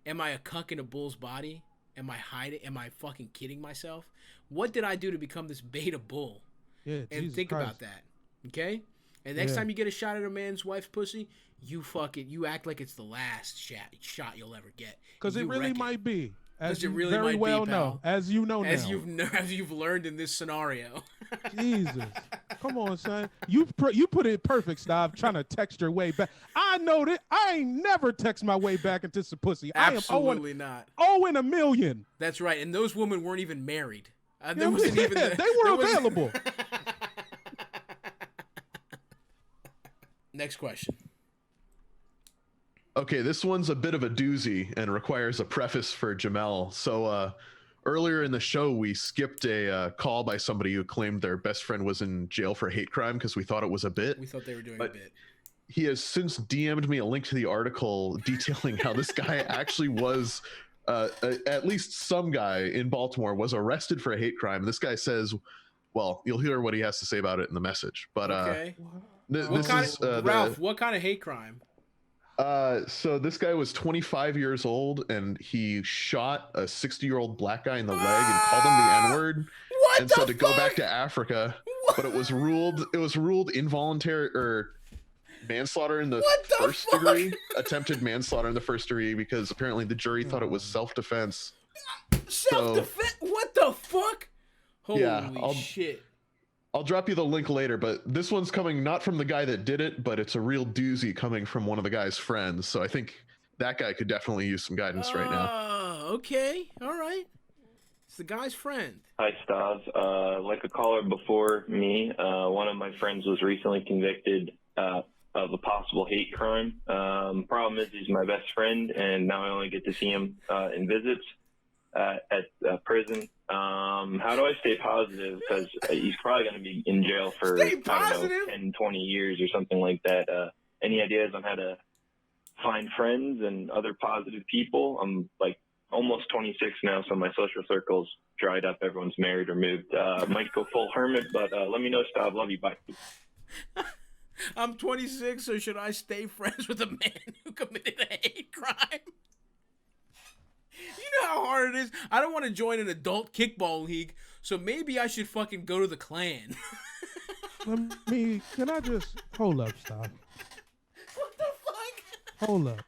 S2: Am I a cuck in a bull's body? Am I hiding? Am I fucking kidding myself? What did I do to become this beta bull?
S21: Yeah,
S2: and
S21: Jesus
S2: think
S21: Christ.
S2: about that, okay? And next time you get a shot at a man's wife's pussy, you act like it's the last shot you'll ever get.
S21: Because it really might be. As you
S2: really
S21: very
S2: might
S21: well
S2: be,
S21: know.
S2: pal.
S21: As you know
S2: as
S21: now.
S2: As you've learned in this scenario.
S21: Jesus. Come on, son. You put it perfect, Stav, trying to text your way back. I know that. I ain't never text my way back into some pussy.
S2: Absolutely not.
S21: 0 in a million.
S2: That's right. And those women weren't even married.
S21: They were available.
S2: Next question.
S4: Okay, this one's a bit of a doozy and requires a preface for Jamel. So earlier in the show, we skipped a call by somebody who claimed their best friend was in jail for hate crime because we thought it was a bit.
S2: We thought they were doing a bit.
S4: He has since DM'd me a link to the article detailing how this guy actually was, at least some guy in Baltimore was arrested for a hate crime. This guy says, well, you'll hear what he has to say about it in the message. But
S2: okay.
S4: Ralph,
S2: what kind of hate crime?
S4: So this guy was 25 years old and he shot a 60-year-old black guy in the leg and called him the N-word and said to go back to Africa. But it was ruled involuntary or manslaughter in the first degree, attempted manslaughter in the first degree, because apparently the jury thought it was self-defense.
S2: Self-defense? What the fuck? Holy shit.
S4: I'll drop you the link later, but this one's coming not from the guy that did it, but it's a real doozy coming from one of the guy's friends. So I think that guy could definitely use some guidance right now.
S2: Okay. All right. It's the guy's friend.
S22: Hi, Stavs. Like a caller before me, one of my friends was recently convicted of a possible hate crime. Problem is, he's my best friend, and now I only get to see him in visits at prison. How do I stay positive? Because he's probably going to be in jail for, I don't know, 10, 20 years or something like that. Any ideas on how to find friends and other positive people? I'm like almost 26 now, so my social circle's dried up. Everyone's married or moved. Might go full hermit, but let me know, Stav. Love you. Bye.
S2: I'm 26, so should I stay friends with a man who committed a hate crime? You know how hard it is? I don't want to join an adult kickball league, so maybe I should fucking go to the Klan.
S21: Can I just... Hold up, stop.
S2: What the fuck?
S21: Hold up.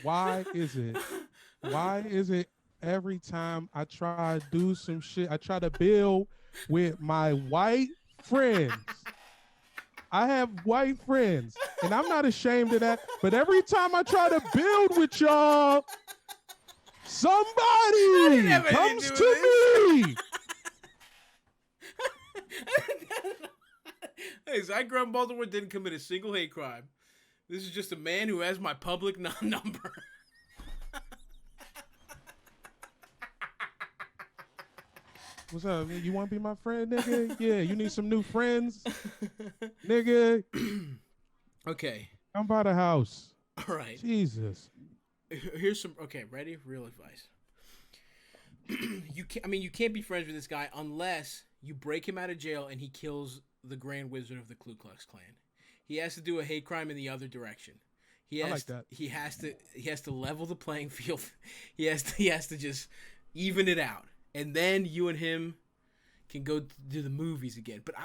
S21: Why is it every time I try to do some shit, I try to build with my white friends? I have white friends, and I'm not ashamed of that, but every time I try to build with y'all, somebody comes to me.
S2: Hey, Zach Graham Baltimore didn't commit a single hate crime. This is just a man who has my public number.
S21: What's up? You want to be my friend, nigga? Yeah, you need some new friends? Nigga.
S2: Okay.
S21: I'm by the house.
S2: All right.
S21: Jesus.
S2: Here's some, okay, ready? Real advice. You can't be friends with this guy unless you break him out of jail and he kills the Grand Wizard of the Ku Klux Klan. He has to do a hate crime in the other direction.
S21: I like that.
S2: He has to level the playing field. He has to just even it out. And then you and him can go do the movies again. But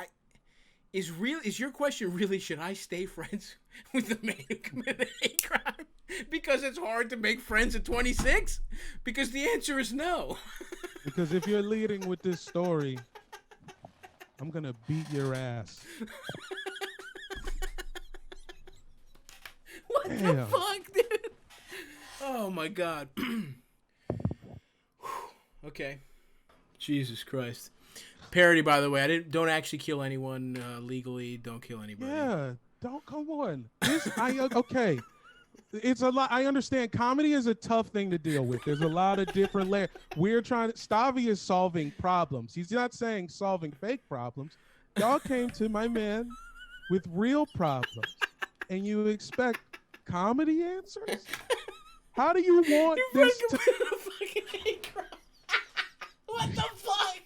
S2: Is your question really, should I stay friends with the man who committed a hate crime? Because it's hard to make friends at 26? Because the answer is no.
S21: Because if you're leading with this story, I'm going to beat your ass.
S2: What the fuck, dude? Oh, my God. Okay. Jesus Christ. Parody, by the way. Don't actually kill anyone legally. Don't kill anybody.
S21: Yeah, come on. Okay. It's a lot. I understand comedy is a tough thing to deal with. There's a lot of different layers. Stavvy is solving problems. He's not saying solving fake problems. Y'all came to my man with real problems, and you expect comedy answers? How do you want this to...
S2: What the fuck?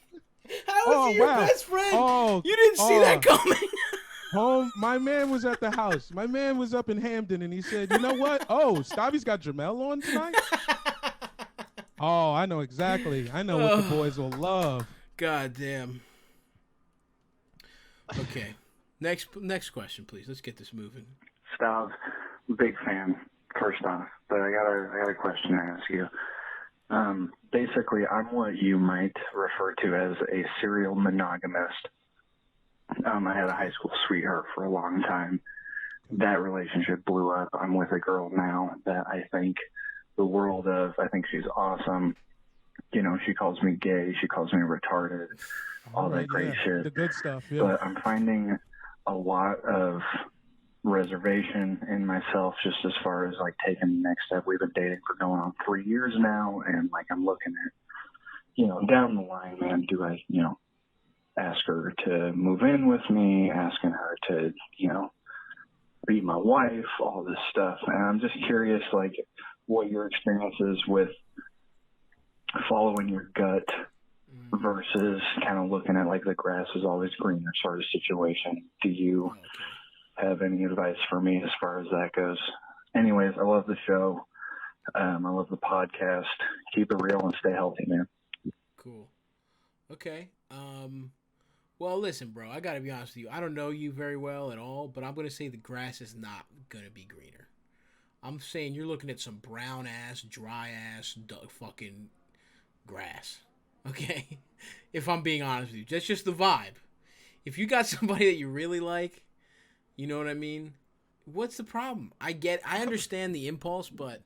S2: How is he your best friend? You didn't see that coming.
S21: My man was at the house. My man was up in Hamden, and he said, "You know what? Oh, Stavvy's got Jamel on tonight." Oh, I know exactly. I know what the boys will love.
S2: God damn. Okay, next question, please. Let's get this moving.
S3: Stav, big fan. First off, but I got a question to ask you. Basically, I'm what you might refer to as a serial monogamist. I had a high school sweetheart for a long time. That relationship blew up. I'm with a girl now that I think the world of. I think she's awesome. You know, she calls me gay. She calls me retarded. All that great shit.
S21: The good stuff, yeah.
S3: But I'm finding a lot of reservation in myself just as far as like taking the next step. We've been dating for going on 3 years now, and like I'm looking at, you know, down the line, man, do I, you know, ask her to move in with me, asking her to, you know, be my wife, all this stuff. And I'm just curious, like, what your experience is with following your gut versus kind of looking at like the grass is always greener sort of situation. Do you have any advice for me as far as that goes? Anyways, I love the show. I love the podcast. Keep it real and stay healthy, man.
S2: Cool. Okay. Well, listen, bro, I got to be honest with you. I don't know you very well at all, but I'm going to say the grass is not going to be greener. I'm saying you're looking at some brown-ass, dry-ass, fucking grass. Okay? If I'm being honest with you. That's just the vibe. If you got somebody that you really like, you know what I mean? What's the problem? I understand the impulse, but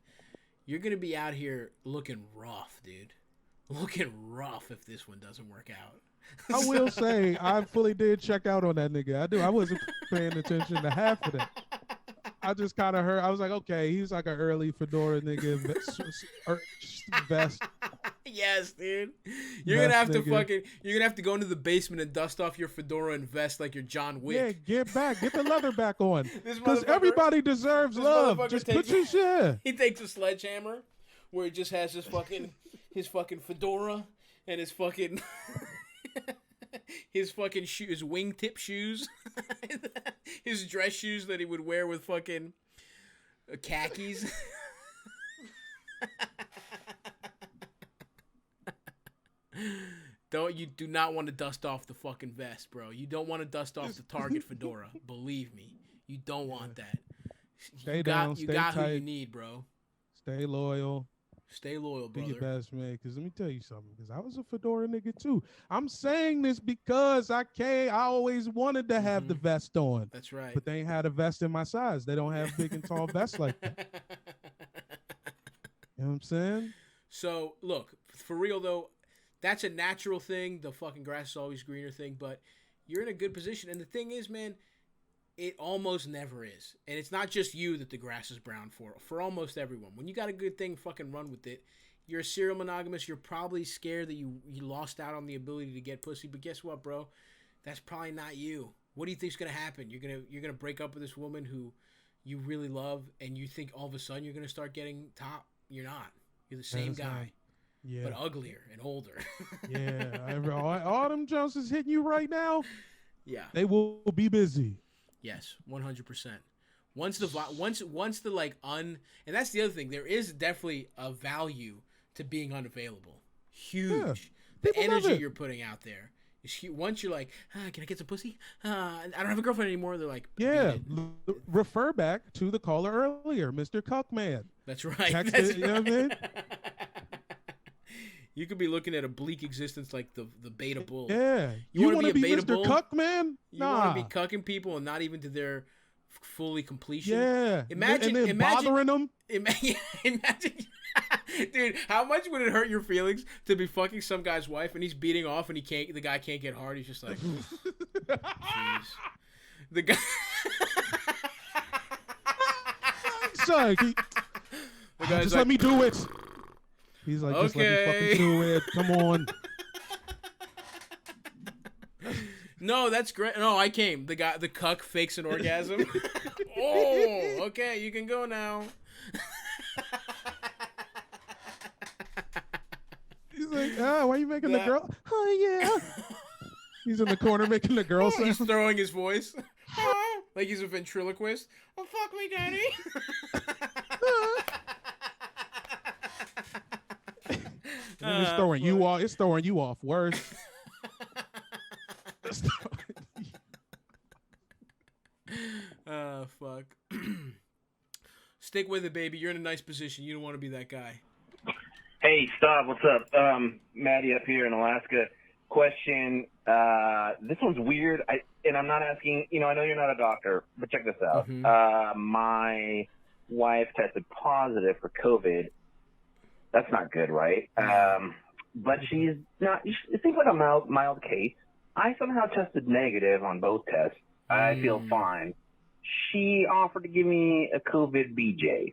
S2: you're going to be out here looking rough, dude. Looking rough if this one doesn't work out.
S21: I will say, I fully did check out on that nigga. I wasn't paying attention to half of that. I just kind of heard. I was like, okay, he's like an early fedora nigga vest.
S2: Yes, dude. You're gonna have to go into the basement and dust off your fedora and vest like you're John Wick.
S21: Yeah, get the leather back on. Because everybody deserves love. Just put your shit.
S2: He takes a sledgehammer where he just has his fucking fedora and his fucking his wingtip shoes, his dress shoes that he would wear with fucking khakis. You do not want to dust off the fucking vest, bro. You don't want to dust off the Target fedora. Believe me, you don't want that.
S21: Stay down.
S2: You got who you need, bro.
S21: Stay loyal.
S2: Stay loyal, brother.
S21: Do your best, man. Because let me tell you something. Because I was a fedora nigga too. I'm saying this because I always wanted to have the vest on.
S2: That's right.
S21: But they ain't had a vest in my size. They don't have big and tall vests like that. You know what I'm saying?
S2: So look, for real though, that's a natural thing. The fucking grass is always greener thing. But you're in a good position. And the thing is, man, it almost never is. And it's not just you that the grass is brown for. For almost everyone. When you got a good thing, fucking run with it. You're a serial monogamous. You're probably scared that you lost out on the ability to get pussy. But guess what, bro? That's probably not you. What do you think's gonna happen? You're gonna break up with this woman who you really love, and you think all of a sudden you're gonna start getting top. You're not. You're the same guy.
S21: Yeah.
S2: But uglier and older.
S21: Yeah. All them Joneses hitting you right now.
S2: Yeah.
S21: They will be busy.
S2: Yes, 100%. Once the like and that's the other thing. There is definitely a value to being unavailable. Huge.
S21: Yeah,
S2: the energy you're putting out there. Once you're like, can I get some pussy? I don't have a girlfriend anymore. They're like,
S21: yeah. Refer back to the caller earlier, Mr. Cuckman.
S2: That's right.
S21: Text
S2: That's
S21: it, you know what I mean?
S2: You could be looking at a bleak existence like the beta bull.
S21: Yeah.
S2: You want to
S21: be
S2: beta
S21: Mr.
S2: bull?
S21: Cuckman?
S2: You want to be cucking people and not even to their fully completion?
S21: Yeah.
S2: Imagine
S21: and then bothering them.
S2: Imagine, dude, how much would it hurt your feelings to be fucking some guy's wife and he's beating off and the guy can't get hard? He's just like, jeez. The guy.
S21: Sorry.
S2: The guy's
S21: just
S2: like,
S21: let me do it. He's like, just let me fucking do it. Come on.
S2: No, that's great. No, I came. The cuck fakes an orgasm. Oh, okay, you can go now.
S21: He's like, why are you making the girl? Oh, yeah. He's in the corner making the girl sound.
S2: He's throwing his voice. Like he's a ventriloquist. Oh, fuck me, daddy.
S21: And it's throwing you off. It's throwing you off worse.
S2: Fuck. Stick with it, baby. You're in a nice position. You don't want to be that guy.
S6: Hey, Stav, what's up? Maddie up here in Alaska. Question. This one's weird. And I'm not asking, I know you're not a doctor, but check this out. My wife tested positive for COVID. That's not good, right? But she's not, it seems like a mild case. I somehow tested negative on both tests. I feel fine. She offered to give me a COVID BJ.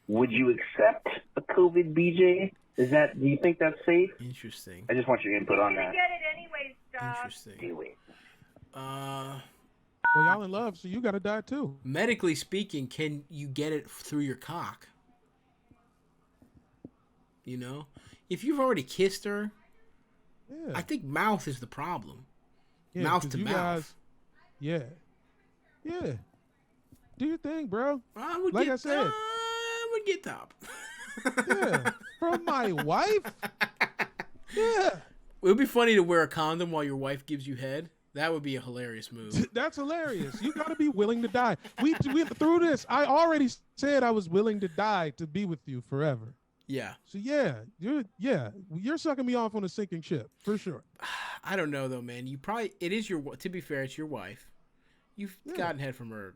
S6: Would you accept a COVID BJ? Do you think that's safe?
S2: Interesting.
S6: I just want your input on
S7: You're
S6: that.
S7: gonna get it anyway, Stav.
S2: Interesting.
S21: Well, y'all in love, so you gotta die too.
S2: Medically speaking, can you get it through your cock? You know? If you've already kissed her, I think mouth is the problem.
S21: Yeah,
S2: mouth to
S21: you
S2: mouth.
S21: Guys, yeah. Do your thing, bro.
S2: I would
S21: like
S2: get,
S21: I said.
S2: I would get top.
S21: Yeah. From my wife? Yeah.
S2: It would be funny to wear a condom while your wife gives you head. That would be a hilarious move.
S21: That's hilarious. You got to be willing to die. We through this. I already said I was willing to die to be with you forever.
S2: Yeah.
S21: So you're sucking me off on a sinking ship for sure.
S2: I don't know though, man. It is to be fair, it's your wife. You've gotten head from her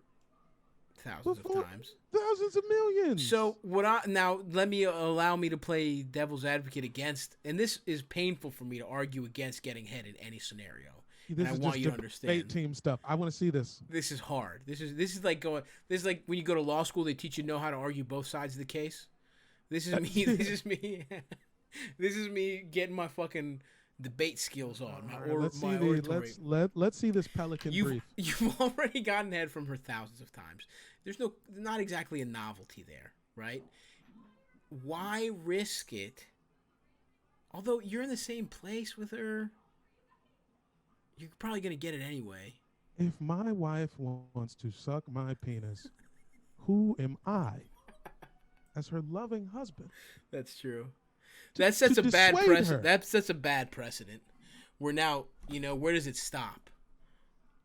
S2: thousands of times.
S21: Thousands of millions.
S2: So allow me to play devil's advocate against, and this is painful for me to argue against getting head in any scenario.
S21: This
S2: and
S21: is
S2: I want
S21: just
S2: you to understand.
S21: Debate team stuff. I want to see this.
S2: This is hard. This is like when you go to law school, they teach you know how to argue both sides of the case. This is me. This is me. This is me getting my fucking debate skills on.
S21: Let's see this Pelican brief.
S2: You've already gotten head from her thousands of times. There's not exactly a novelty there, right? Why risk it? Although you're in the same place with her, you're probably gonna get it anyway.
S21: If my wife wants to suck my penis, who am I? As her loving husband.
S2: That's true. That sets a bad precedent. That sets a bad precedent. Where now, where does it stop?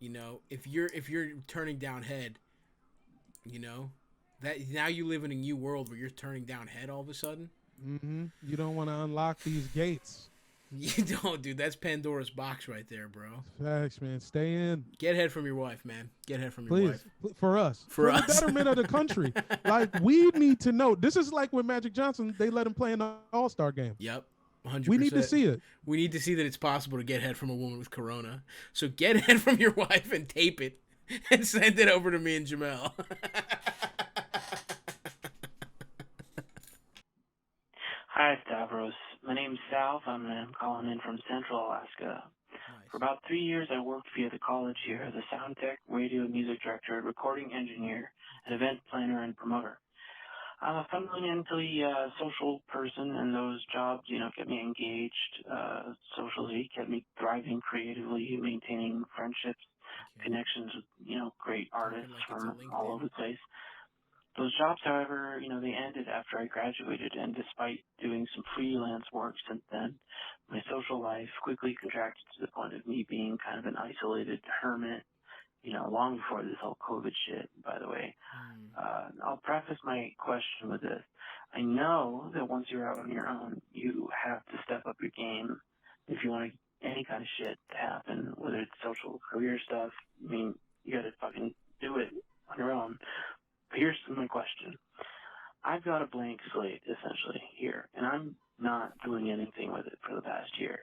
S2: If you're turning down head, that now you live in a new world where you're turning down head all of a sudden.
S21: Mm-hmm. You don't want to unlock these gates.
S2: You don't, dude. That's Pandora's box right there, bro.
S21: Facts, man. Stay in.
S2: Get head from your wife, man. Get head from your wife.
S21: For us. For
S2: us.
S21: the betterment of the country. Like, we need to know. This is like when Magic Johnson, they let him play in the All-Star game.
S2: Yep. 100%.
S21: We need to see it.
S2: We need to see that it's possible to get head from a woman with corona. So get head from your wife and tape it and send it over to me and Jamel.
S23: Hi, Stavros. My name's Sal. I'm calling in from Central Alaska. Nice. For about 3 years, I worked via the college here as a sound tech, radio music director, recording engineer, an event planner, and promoter. I'm a fundamentally social person, and those jobs, kept me engaged socially, kept me thriving creatively, maintaining friendships, connections with, great artists from all over the place. Those jobs, however, they ended after I graduated, and despite doing some freelance work since then, my social life quickly contracted to the point of me being kind of an isolated hermit, long before this whole COVID shit, by the way. I'll preface my question with this. I know that once you're out on your own, you have to step up your game if you want any kind of shit to happen, whether it's social career stuff. I mean, you gotta fucking do it on your own. But here's my question. I've got a blank slate, essentially, here, and I'm not doing anything with it for the past year.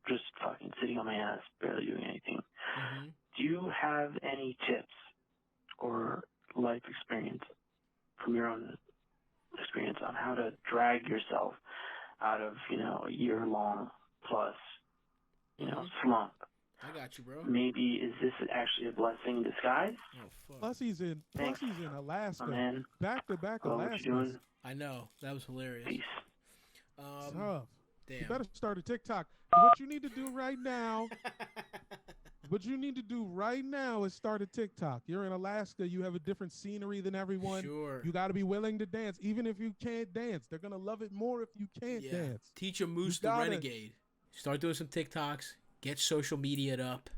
S23: Just fucking sitting on my ass, barely doing anything. Do you have any tips or life experience from your own experience on how to drag yourself out of, a year-long plus, slump?
S2: I got you, bro.
S23: Maybe is this actually a blessing in disguise?
S2: Oh, fuck.
S21: Plus he's in Alaska.
S23: man.
S21: Back-to-back
S23: Hello, what
S21: Alaska.
S23: you doing?
S2: I know. That was hilarious.
S23: Peace.
S21: Tough.
S2: Damn.
S21: You better start a TikTok. What you need to do right now. What you need to do right now is start a TikTok. You're in Alaska. You have a different scenery than everyone.
S2: Sure.
S21: You got to be willing to dance. Even if you can't dance, they're going to love it more if you can't dance.
S2: Teach a moose the renegade. Start doing some TikToks. Get social media up.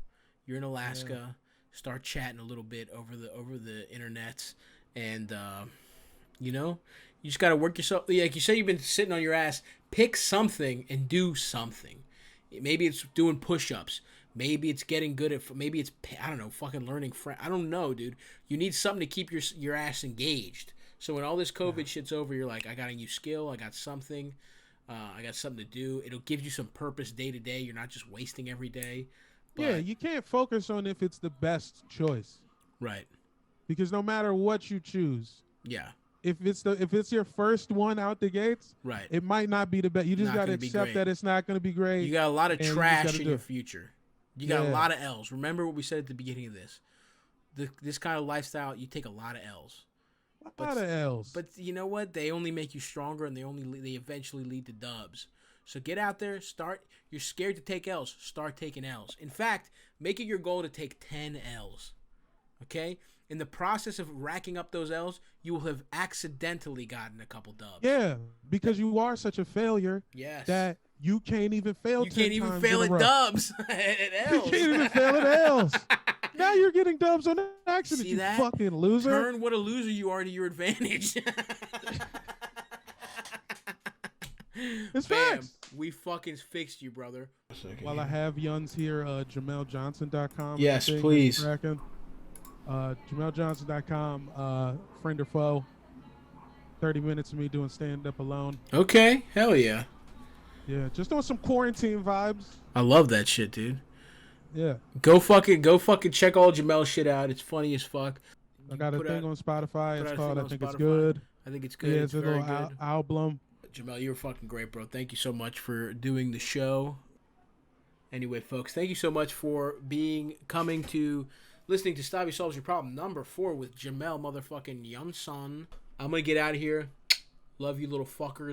S2: You're in Alaska. Start chatting a little bit over the internet, and you just got to work yourself. Like you say, you've been sitting on your ass. Pick something and do something. Maybe it's doing push-ups. Maybe it's getting good at. Maybe it's, I don't know, fucking learning French. I don't know, dude. You need something to keep your ass engaged. So when all this COVID shit's over, you're like, I got a new skill. I got something. I got something to do. It'll give you some purpose day to day. You're not just wasting every day. But,
S21: you can't focus on if it's the best choice.
S2: Right.
S21: Because no matter what you choose.
S2: Yeah.
S21: If it's your first one out the gates,
S2: right,
S21: it might not be the best. You just got to accept that it's not going to be great.
S2: You got a lot of trash in your future. You got a lot of L's. Remember what we said at the beginning of this. This kind of lifestyle, you take a lot of L's.
S21: A lot of L's.
S2: But you know what? They only make you stronger, and they eventually lead to dubs. So get out there, start. You're scared to take L's. Start taking L's. In fact, make it your goal to take 10 L's. Okay? In the process of racking up those L's, you will have accidentally gotten a couple dubs.
S21: Yeah, because you are such a failure that you can't even fail.
S2: You can't even fail at dubs. At L's.
S21: You can't even fail at L's. Now you're getting dubs on accident.
S2: See that?
S21: You fucking loser.
S2: Turn what a loser you are to your advantage.
S21: It's
S2: Bam.
S21: facts.
S2: We fucking fixed you, brother.
S21: While I have Yuns here, JamelJohnson.com.
S2: Yes, please.
S21: JamelJohnson.com, friend or foe. 30 minutes of me doing stand-up alone.
S2: Okay, hell yeah.
S21: Yeah, just doing some quarantine vibes.
S2: I love that shit, dude.
S21: Yeah.
S2: Go fucking check all Jamel shit out. It's funny as fuck.
S21: I got a thing on Spotify. It's called I Think It's
S2: Spotify.
S21: Good.
S2: I think it's good.
S21: Yeah,
S2: it's
S21: a
S2: very
S21: little
S2: good.
S21: album.
S2: Jamel, you're fucking great, bro. Thank you so much for doing the show. Anyway, folks, thank you so much for listening to Stavvy Solves Your Problem number 4 with Jamel motherfucking Johnson. I'm gonna get out of here. Love you, little fuckers.